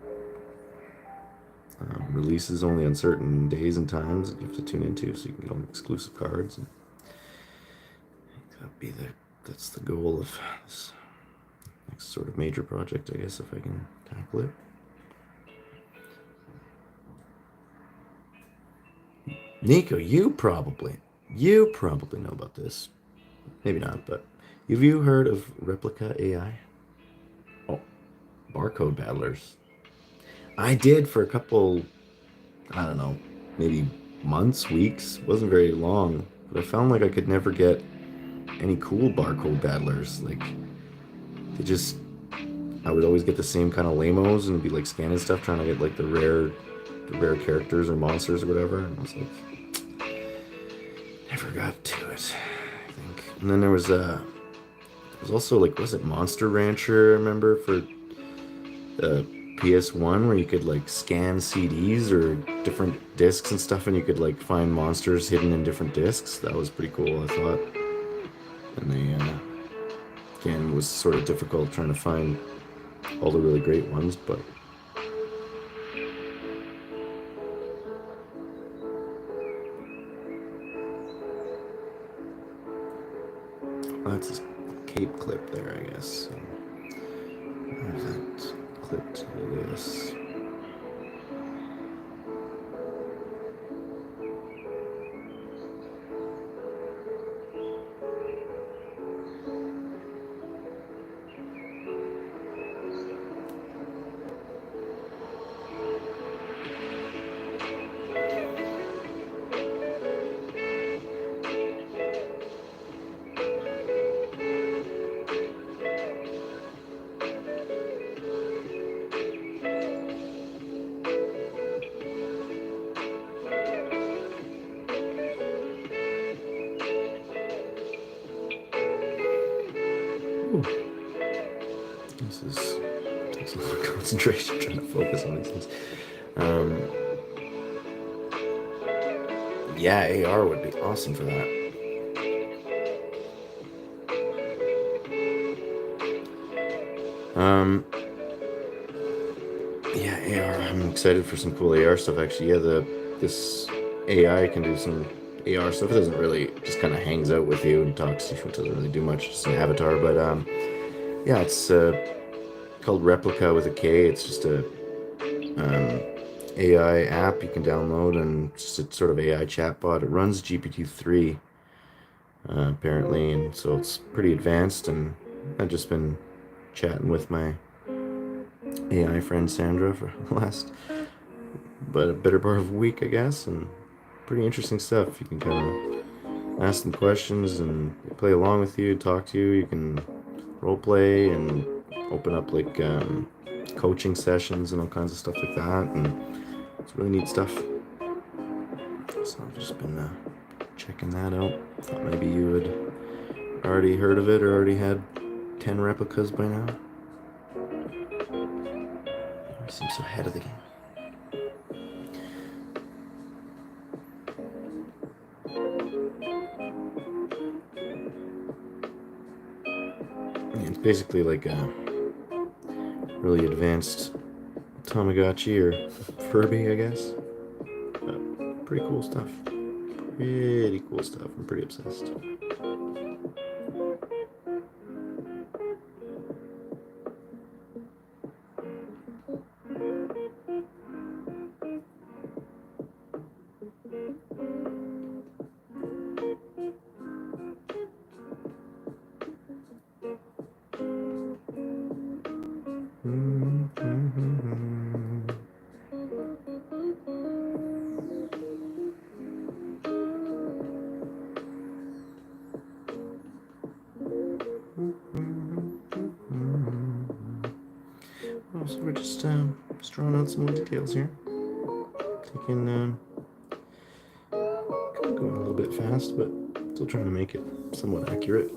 releases only on certain days and times that you have to tune into, so you can get all the exclusive cards. And that's the goal of this next sort of major project, I guess, if I can tackle it. Nico, you probably know about this. Maybe not, but have you heard of Replica AI? Oh, barcode battlers. I did for a couple, I don't know, maybe months, weeks. Wasn't very long, but I found like I could never get any cool barcode battlers. Like they just, I would always get the same kind of lamos and be like scanning stuff, trying to get like the rare characters or monsters or whatever. And I was like, never got to it, I think. And then there was also like, was it Monster Rancher? I remember for the PS1, where you could like scan CDs or different discs and stuff, and you could like find monsters hidden in different discs. That was pretty cool, I thought. And they again was sort of difficult trying to find all the really great ones, but that's a cape clip there, I guess. So, there's that clip to this. takes a lot of concentration trying to focus on these things. Yeah, AR would be awesome for that. Yeah, AR. I'm excited for some cool AR stuff. Actually, yeah, this AI can do some AR stuff. It doesn't really just kind of hangs out with you and talks to you. It doesn't really do much. Just an avatar, but yeah, it's called Replica with a K. It's just a AI app you can download, and it's just a sort of AI chatbot. It runs GPT-3 apparently, and so it's pretty advanced. And I've just been chatting with my AI friend Sandra for the last, but a better part of a week, I guess, and pretty interesting stuff. You can kind of ask them questions and they play along with you, talk to you. You can role play and open up like coaching sessions and all kinds of stuff like that, and it's really neat stuff. So I've just been checking that out. Thought maybe you had already heard of it or already had 10 replicas by now. I seem so ahead of the game. Yeah, it's basically like a really advanced Tamagotchi or Furby, I guess. Pretty cool stuff. Pretty cool stuff. I'm pretty obsessed. So we're just drawing out some more details here. Taking, kind of going a little bit fast, but still trying to make it somewhat accurate.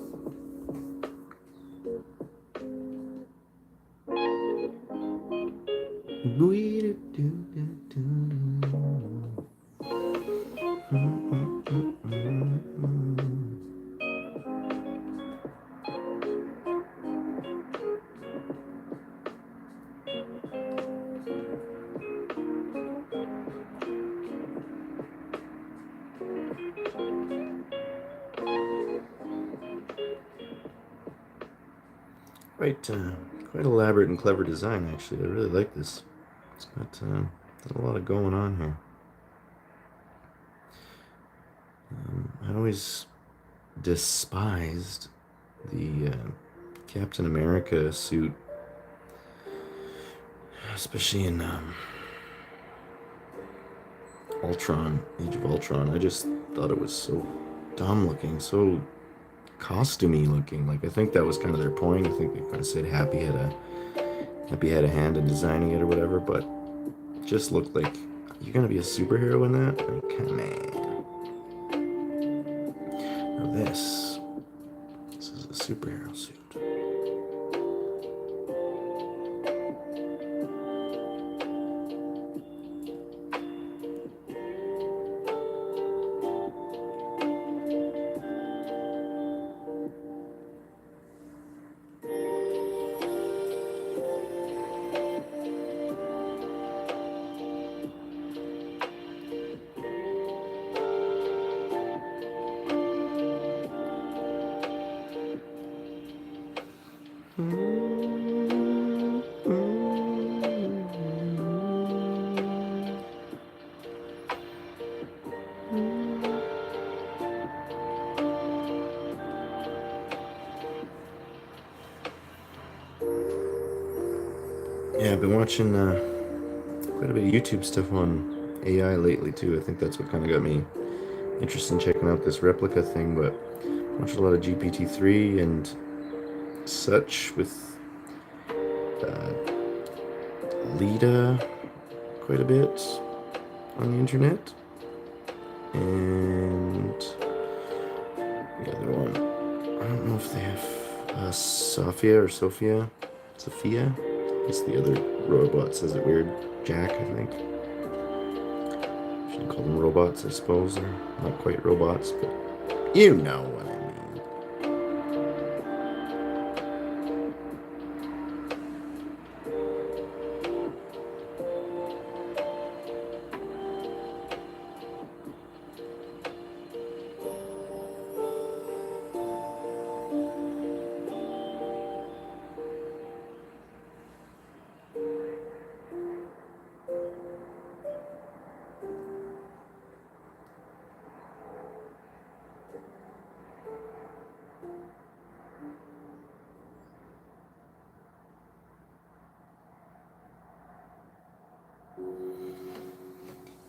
Quite elaborate and clever design, actually. I really like this. It's got a lot of going on here. I always despised the Captain America suit, especially in Ultron, Age of Ultron. I just thought it was so dumb looking, so costumey looking. Like, I think that was kind of their point. I think they kind of said Happy had a hand in designing it or whatever, but it just looked like, you're gonna be a superhero in that? Like, come on. Now this is a superhero suit. Yeah, I've been watching quite a bit of YouTube stuff on AI lately too. I think that's what kind of got me interested in checking out this replica thing. But I watched a lot of GPT-3 and such with Lita quite a bit on the internet, and the other one, I don't know if they have Sophia. Sophia. I guess the other robot says it weird. Jack, I think. Shouldn't call them robots, I suppose. They're not quite robots, but you know what I mean.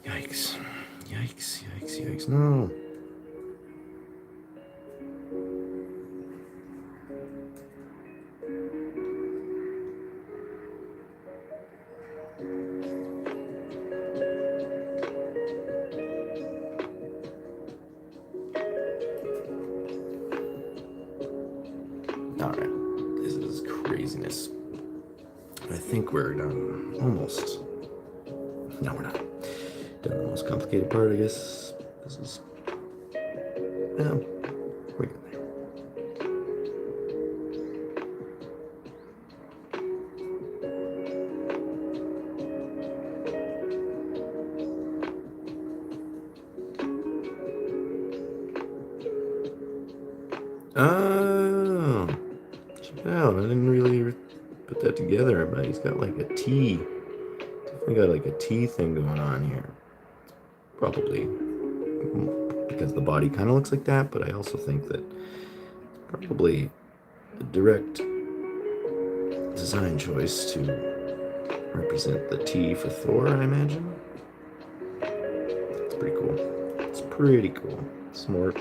Yikes. Yikes, yikes, yikes. No. Alright. This is craziness. I think we're done. Almost. No, we're not. Done the most complicated part, I guess. This is... Yeah, we're good there. Oh, check it out. I didn't really put that together, but he's got like a T. Definitely got like a T thing going on here. Probably because the body kind of looks like that, but I also think that it's probably a direct design choice to represent the T for Thor, I imagine. It's pretty cool. It's pretty cool. Smart.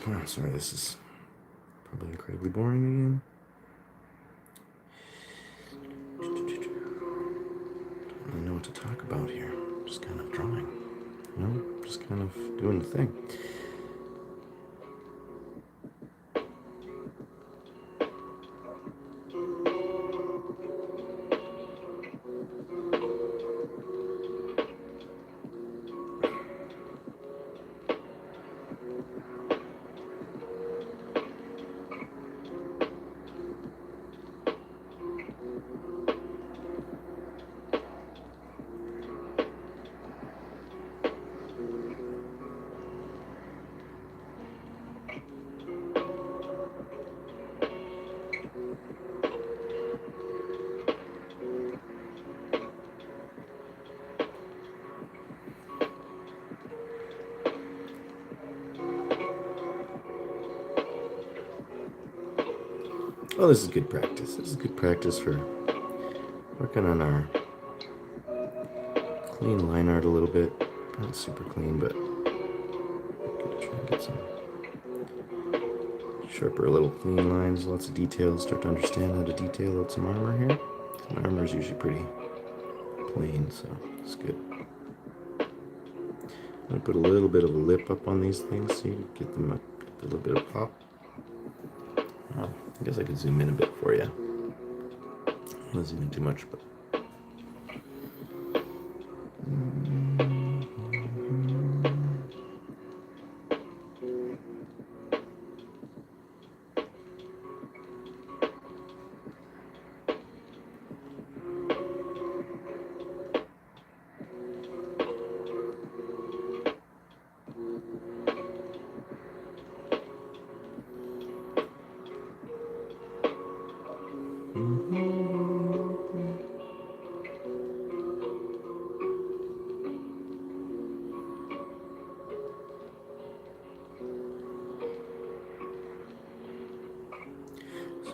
Wow, sorry, this is probably incredibly boring again. Don't really know what to talk about here. Just kind of drawing, you know? Just kind of doing the thing. Well, this is good practice. This is good practice for working on our clean line art a little bit. Not super clean, but gonna try and get some sharper little clean lines, lots of details. Start to understand how to detail out some armor here. My armor is usually pretty plain, so it's good. I'm gonna put a little bit of a lip up on these things so you get them a little bit of pop. I guess I could zoom in a bit for you. I'm not zooming too much, but.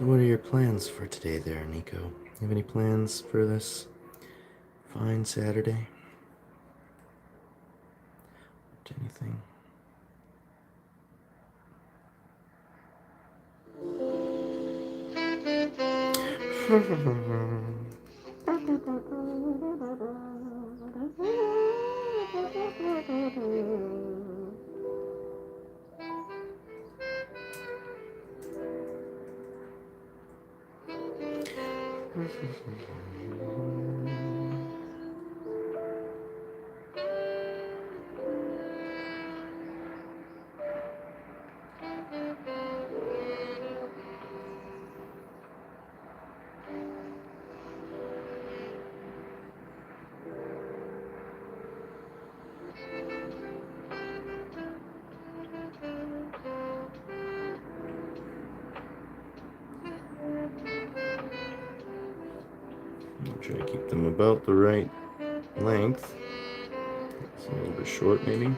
So what are your plans for today there, Nico? You have any plans for this fine Saturday? Anything? I'll try to keep them about the right length. It's a little bit short, maybe.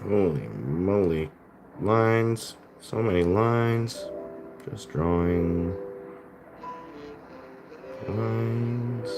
Holy moly. Lines. So many lines. Just drawing lines.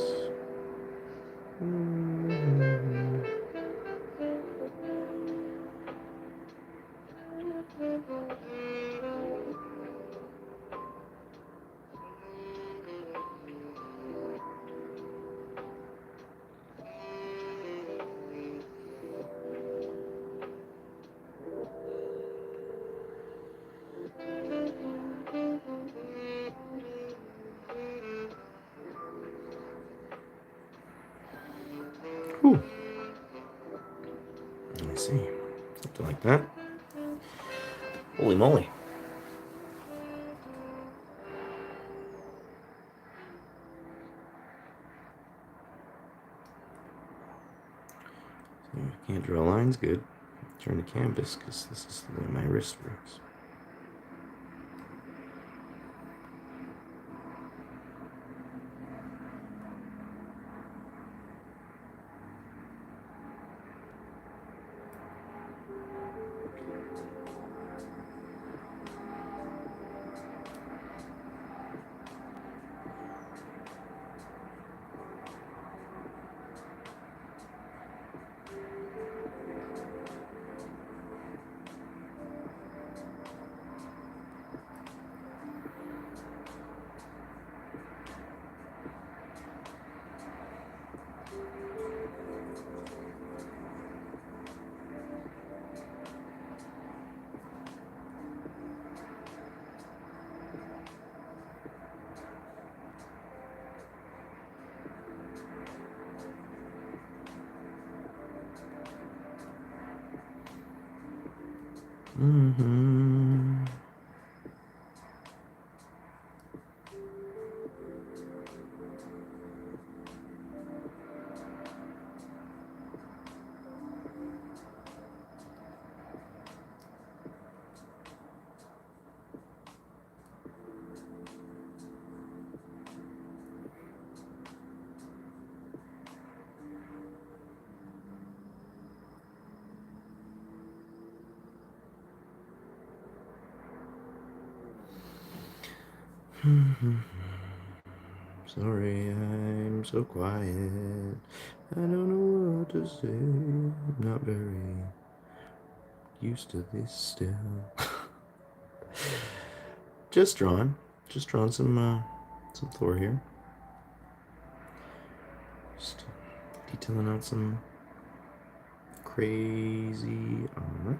Whew. Let me see. Something like that. Holy moly. So I can't draw lines good. Turn the canvas because this is the way my wrist works. Sorry, I'm so quiet. I don't know what to say. I'm not very used to this still. Just drawing some Thor here. Just detailing out some crazy armor.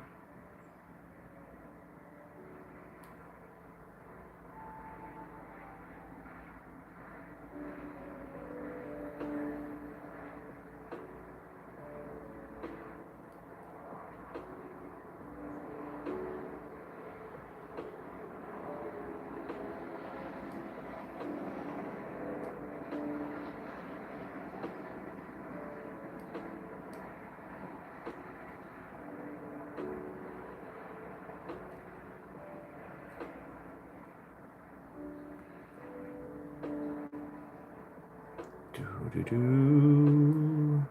Do-do-do.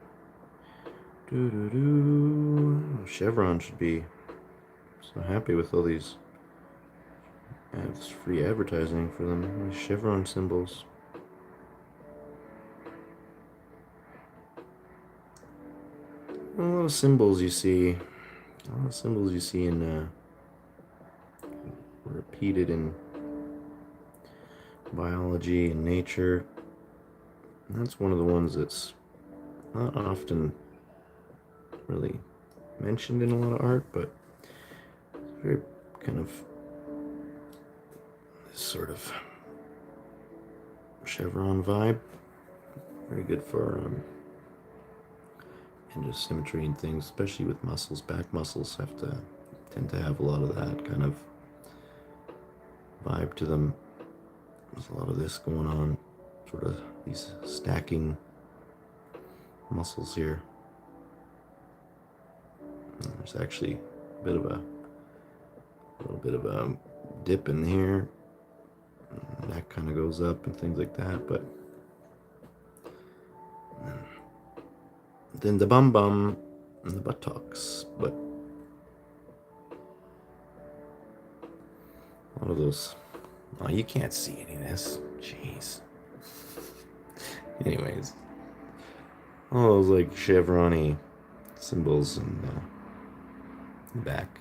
Do-do-do. Chevron should be so happy with all these ads, free advertising for them. These Chevron symbols. A lot of symbols you see. A lot of symbols you see in repeated in biology and nature. And that's one of the ones that's not often really mentioned in a lot of art, but it's very kind of this sort of chevron vibe. Very good for and just symmetry and things, especially with muscles. Back muscles tend to have a lot of that kind of vibe to them. There's a lot of this going on, sort of these stacking muscles here. And there's actually a little bit of a dip in here. And that kind of goes up and things like that, but then the bum bum and the buttocks, but a lot of those. Oh, you can't see any of this. Jeez. Anyways, all those like chevron-y symbols in the back.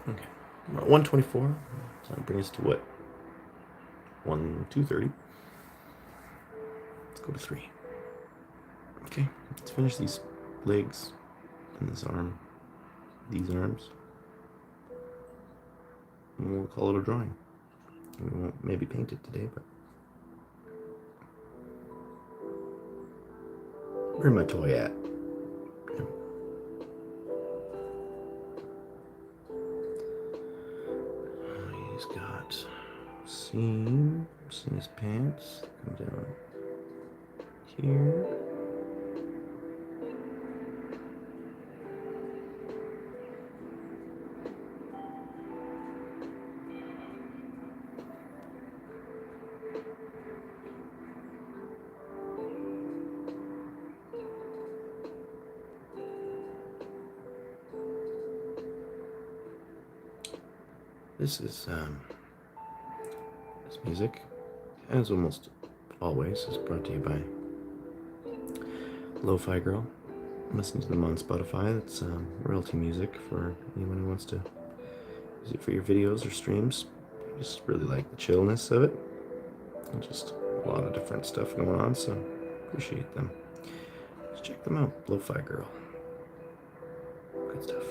Okay, 124. So that brings us to what? 230. Let's go to 3. Okay, let's finish these legs and this arm, these arms, and we'll call it a drawing. We won't maybe paint it today, but where's my toy at? He's got seams in his pants. Come down here. This is this music, as almost always, is brought to you by Lo-Fi Girl. Listen to them on Spotify. That's royalty music for anyone who wants to use it for your videos or streams. I just really like the chillness of it. And just a lot of different stuff going on, so appreciate them. Just check them out, Lo-Fi Girl. Good stuff.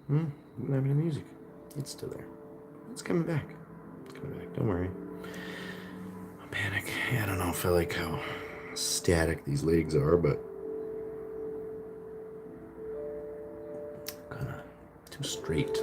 Didn't have any music. It's still there. It's coming back. It's coming back. Don't worry. Don't panic. I don't know if I like how static these legs are, but kind of too straight.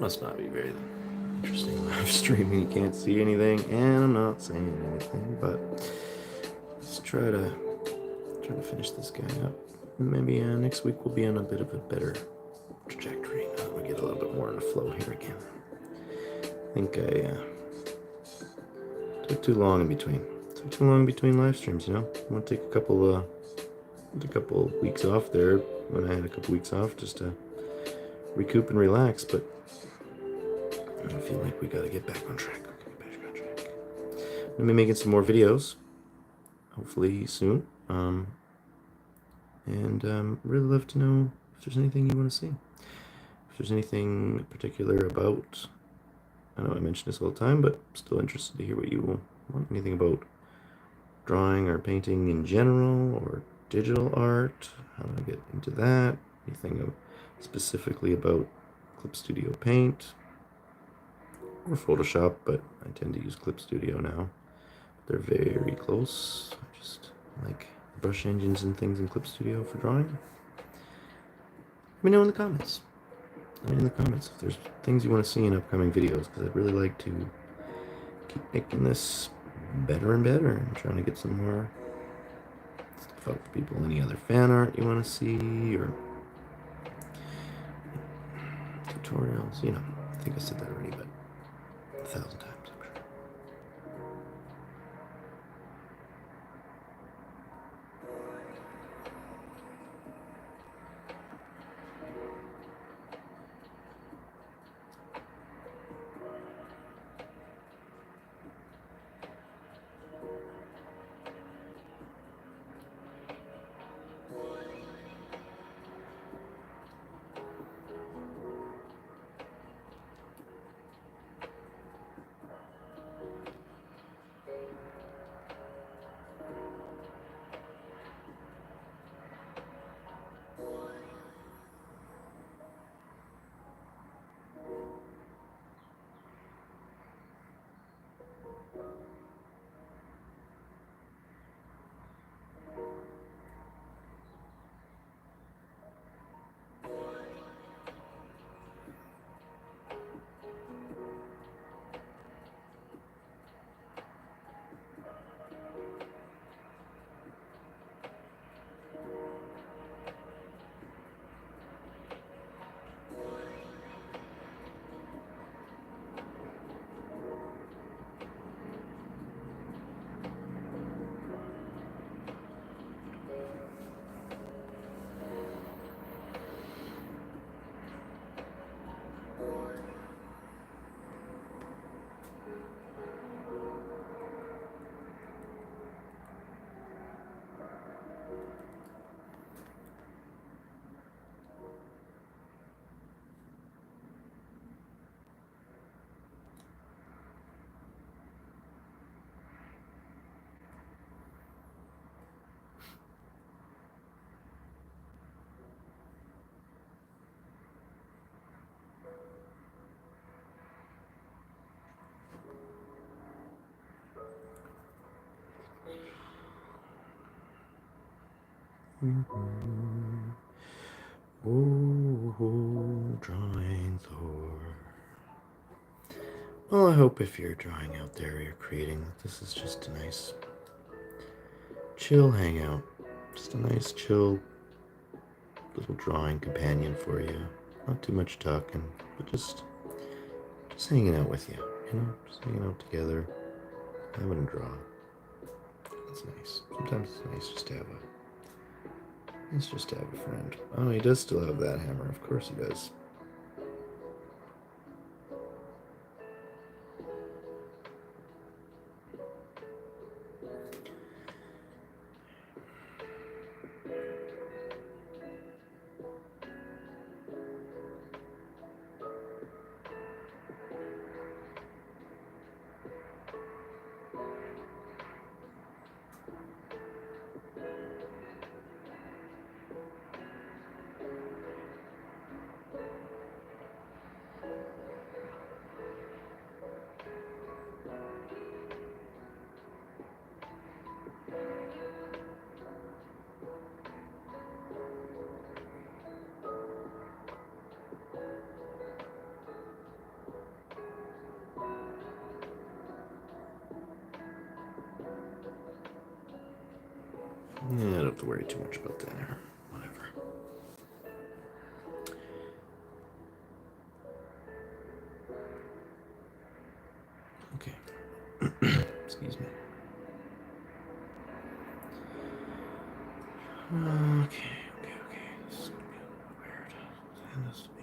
Must not be very interesting live streaming. You can't see anything, and I'm not saying anything, but let's try to finish this guy up. Maybe next week we'll be on a bit of a better trajectory. We'll get a little bit more in the flow here again. I think I took too long in between. Took too long between live streams, you know. I want to take a couple weeks off there when I had a couple weeks off just to recoup and relax, but I feel like we gotta get back on track. I'm gonna be making some more videos, hopefully soon. And really love to know if there's anything you want to see. If there's anything particular about, I know I mention this all the time, but I'm still interested to hear what you want. Anything about drawing or painting in general, or digital art, how do I get into that? Anything specifically about Clip Studio Paint or Photoshop, but I tend to use Clip Studio now. They're very close. I just like brush engines and things in Clip Studio for drawing. Let me know in the comments. Let me know in the comments if there's things you want to see in upcoming videos, because I'd really like to keep making this better and better and trying to get some more stuff out for people. Any other fan art you want to see, or tutorials, you know. I think I said that already, but 1,000 times, I'm sure. Oh, drawing Thor. Well, I hope if you're drawing out there, you're creating, this is just a nice chill hangout. Just a nice chill little drawing companion for you. Not too much talking, but just hanging out with you, you know? Just hanging out together, having a draw. That's nice. Sometimes it's nice just to have a friend. Oh, he does still have that hammer. Of course he does. Yeah, I don't have to worry too much about that here. Whatever. Okay. Excuse me. Okay. This is gonna be a little weird. Send this to me.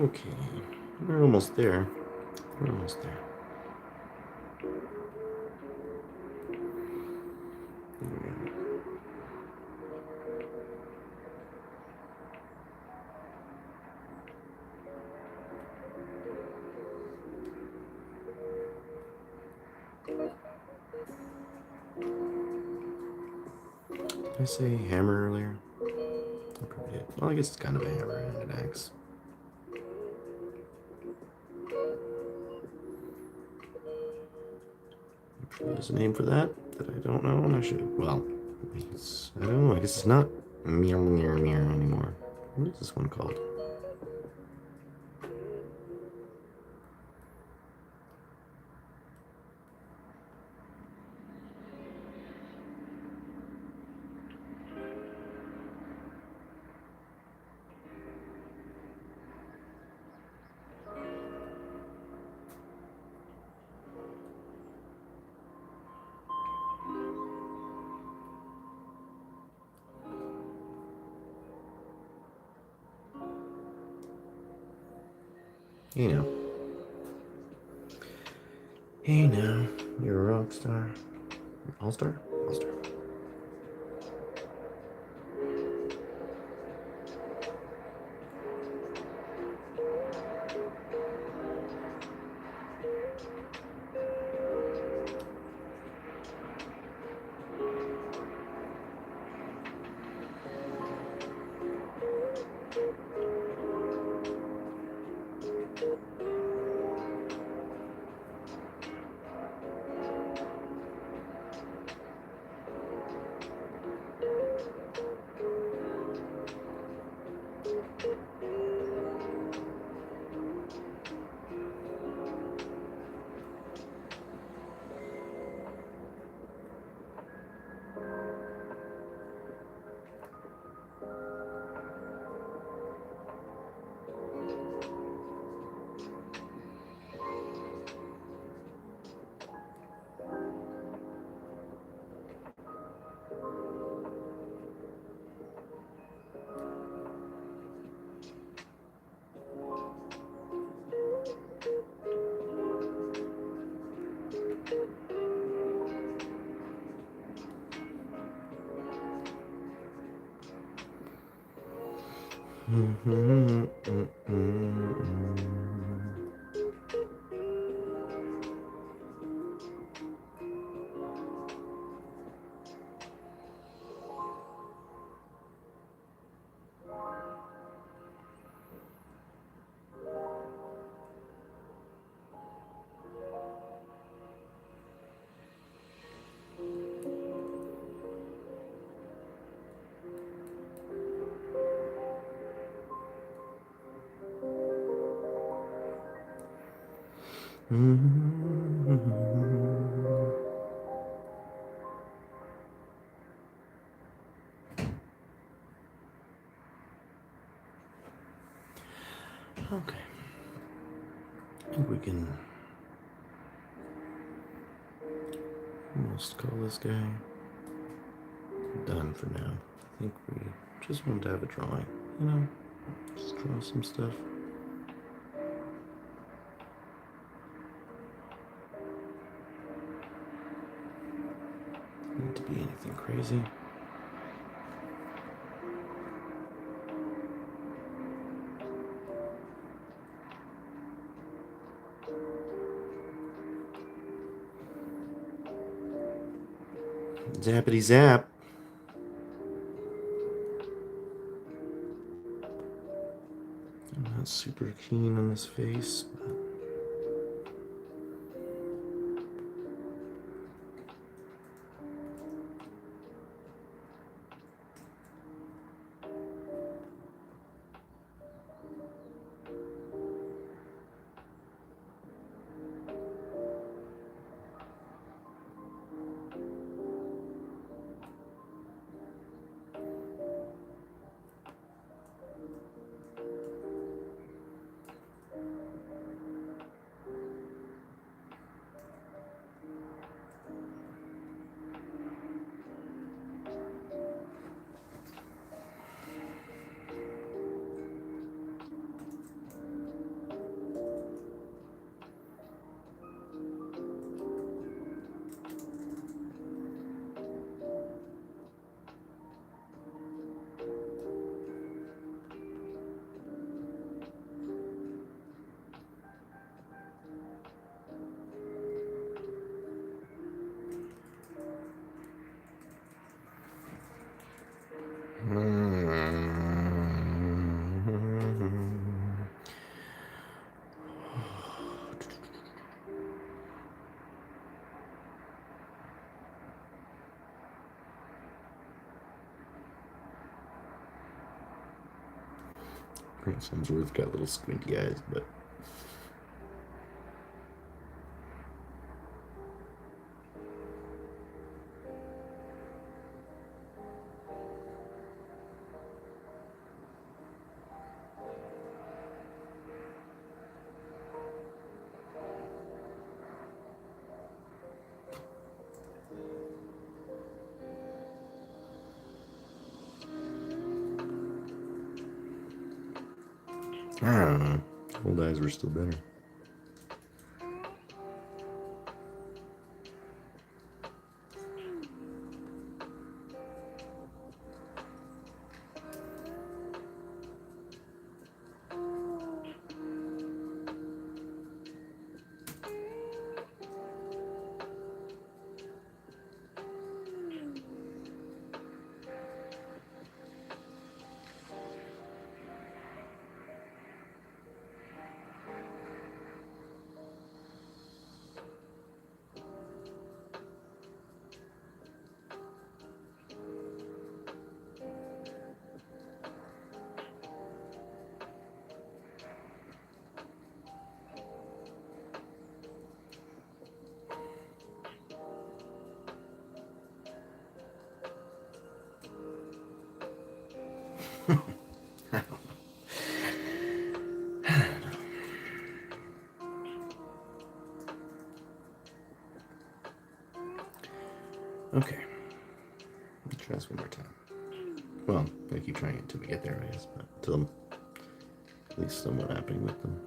Okay, we're almost there. We're almost there. Did I say hammer earlier? I probably did. Well, I guess it's kind of a hammer and an axe. I'm sure there's a name for that I don't know, and I should. Well, I don't know. I guess it's not meow anymore. What is this one called? Hey now. Hey now. You're a rock star. All star? All star. Okay. I think we can almost call this guy done for now. I think we just want to have a drawing, you know? Just draw some stuff. Doesn't need to be anything crazy. Zappity zap. I'm not super keen on this face, but Prince Hemsworth got little squinty eyes, but I don't know. Old eyes were still better. Okay. Let's try this one more time. Well, I keep trying it until we get there, I guess, but until I'm at least somewhat happy with them.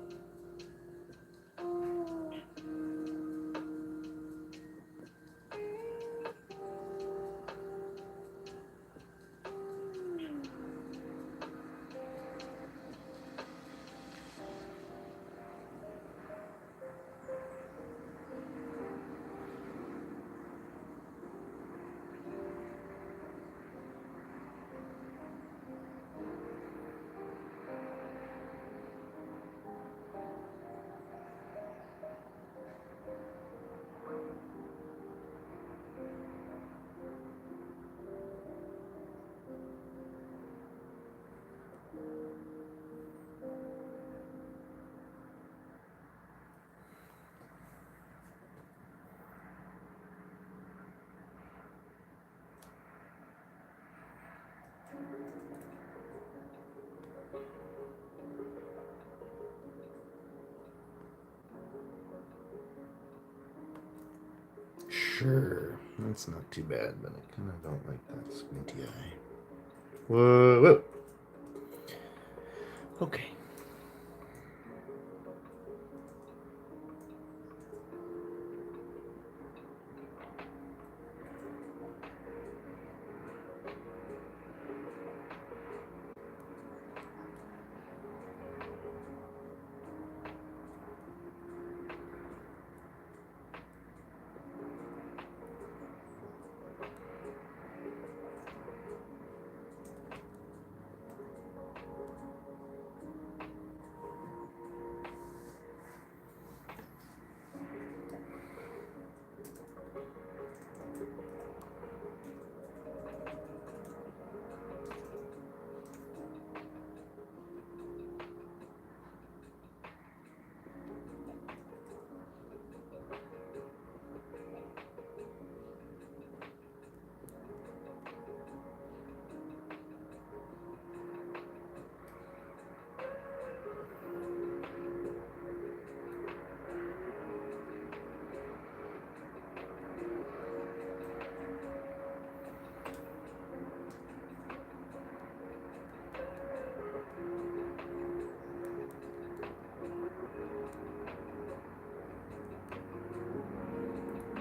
Sure. That's not too bad, but I kind of don't like that squinty eye. Whoa, whoa. Okay.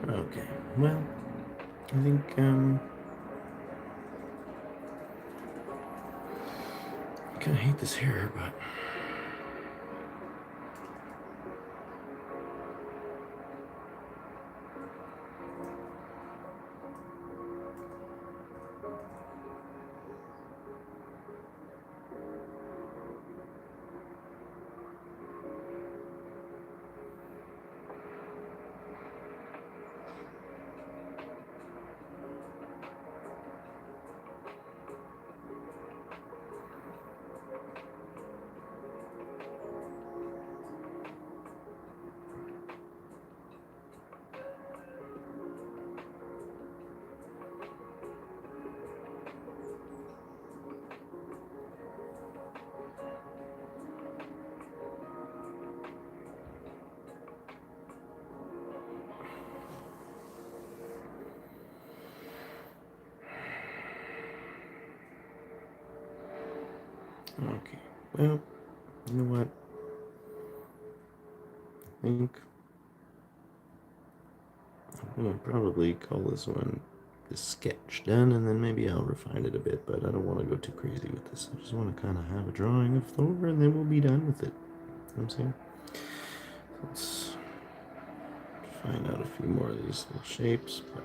Okay, well, I think, I kind of hate this hair, but... Okay, well, you know what? I think I'm gonna probably call this one the sketch done, and then maybe I'll refine it a bit, but I don't want to go too crazy with this. I just want to kind of have a drawing of Thor, and then we'll be done with it. You know what I'm saying? Let's find out a few more of these little shapes, but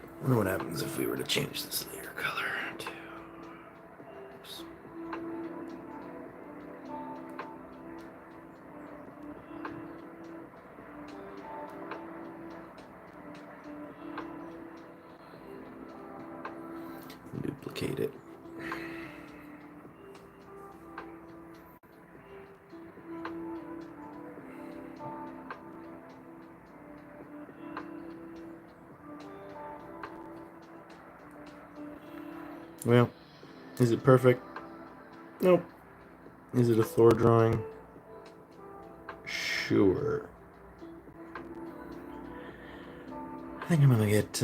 I wonder what happens if we were to change this layer color to... Oops. Duplicate it. Well, is it perfect? Nope. Is it a Thor drawing? Sure. I think I'm gonna get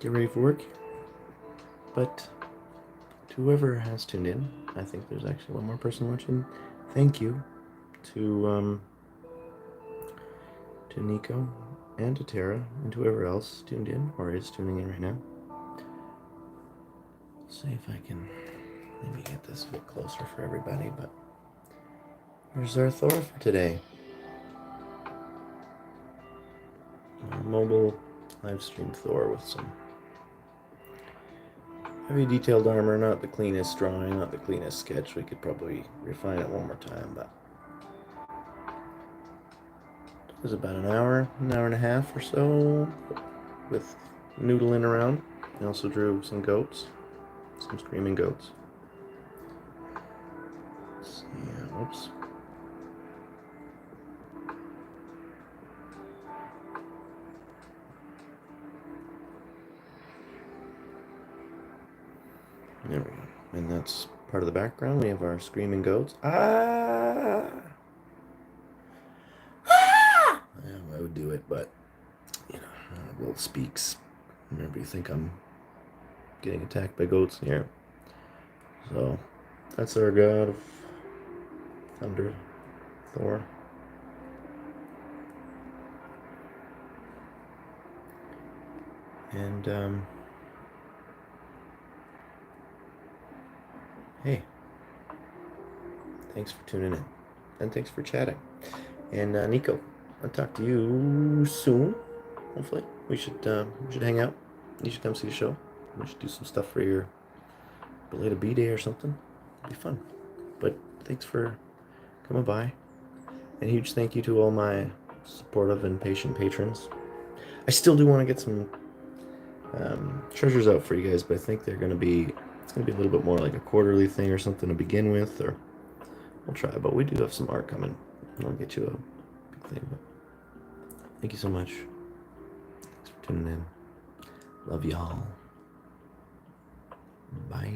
ready for work. But to whoever has tuned in, I think there's actually one more person watching. Thank you to Nico and to Tara and to whoever else tuned in or is tuning in right now. Let's see if I can maybe get this a bit closer for everybody, but here's our Thor for today. Our mobile live stream Thor with some heavy detailed armor, not the cleanest drawing, not the cleanest sketch. We could probably refine it one more time, but it was about an hour and a half or so with noodling around. I also drew some goats, some screaming goats. Let's see, oops. There we go. And that's part of the background. We have our screaming goats. Ah! Ah! Yeah, I would do it, but will speaks. Remember, you think I'm getting attacked by goats here. So, that's our god of thunder, Thor. And, hey, thanks for tuning in. And thanks for chatting. And, Nico, I'll talk to you soon. Hopefully. We should hang out. You should come see the show. We should do some stuff for your belated B-Day or something. It'd be fun. But thanks for coming by. And a huge thank you to all my supportive and patient patrons. I still do want to get some treasures out for you guys, but I think it's gonna be a little bit more like a quarterly thing or something to begin with, or we'll try. But we do have some art coming. I'll get you a big thing. But thank you so much. Thanks for tuning in. Love y'all. Bye.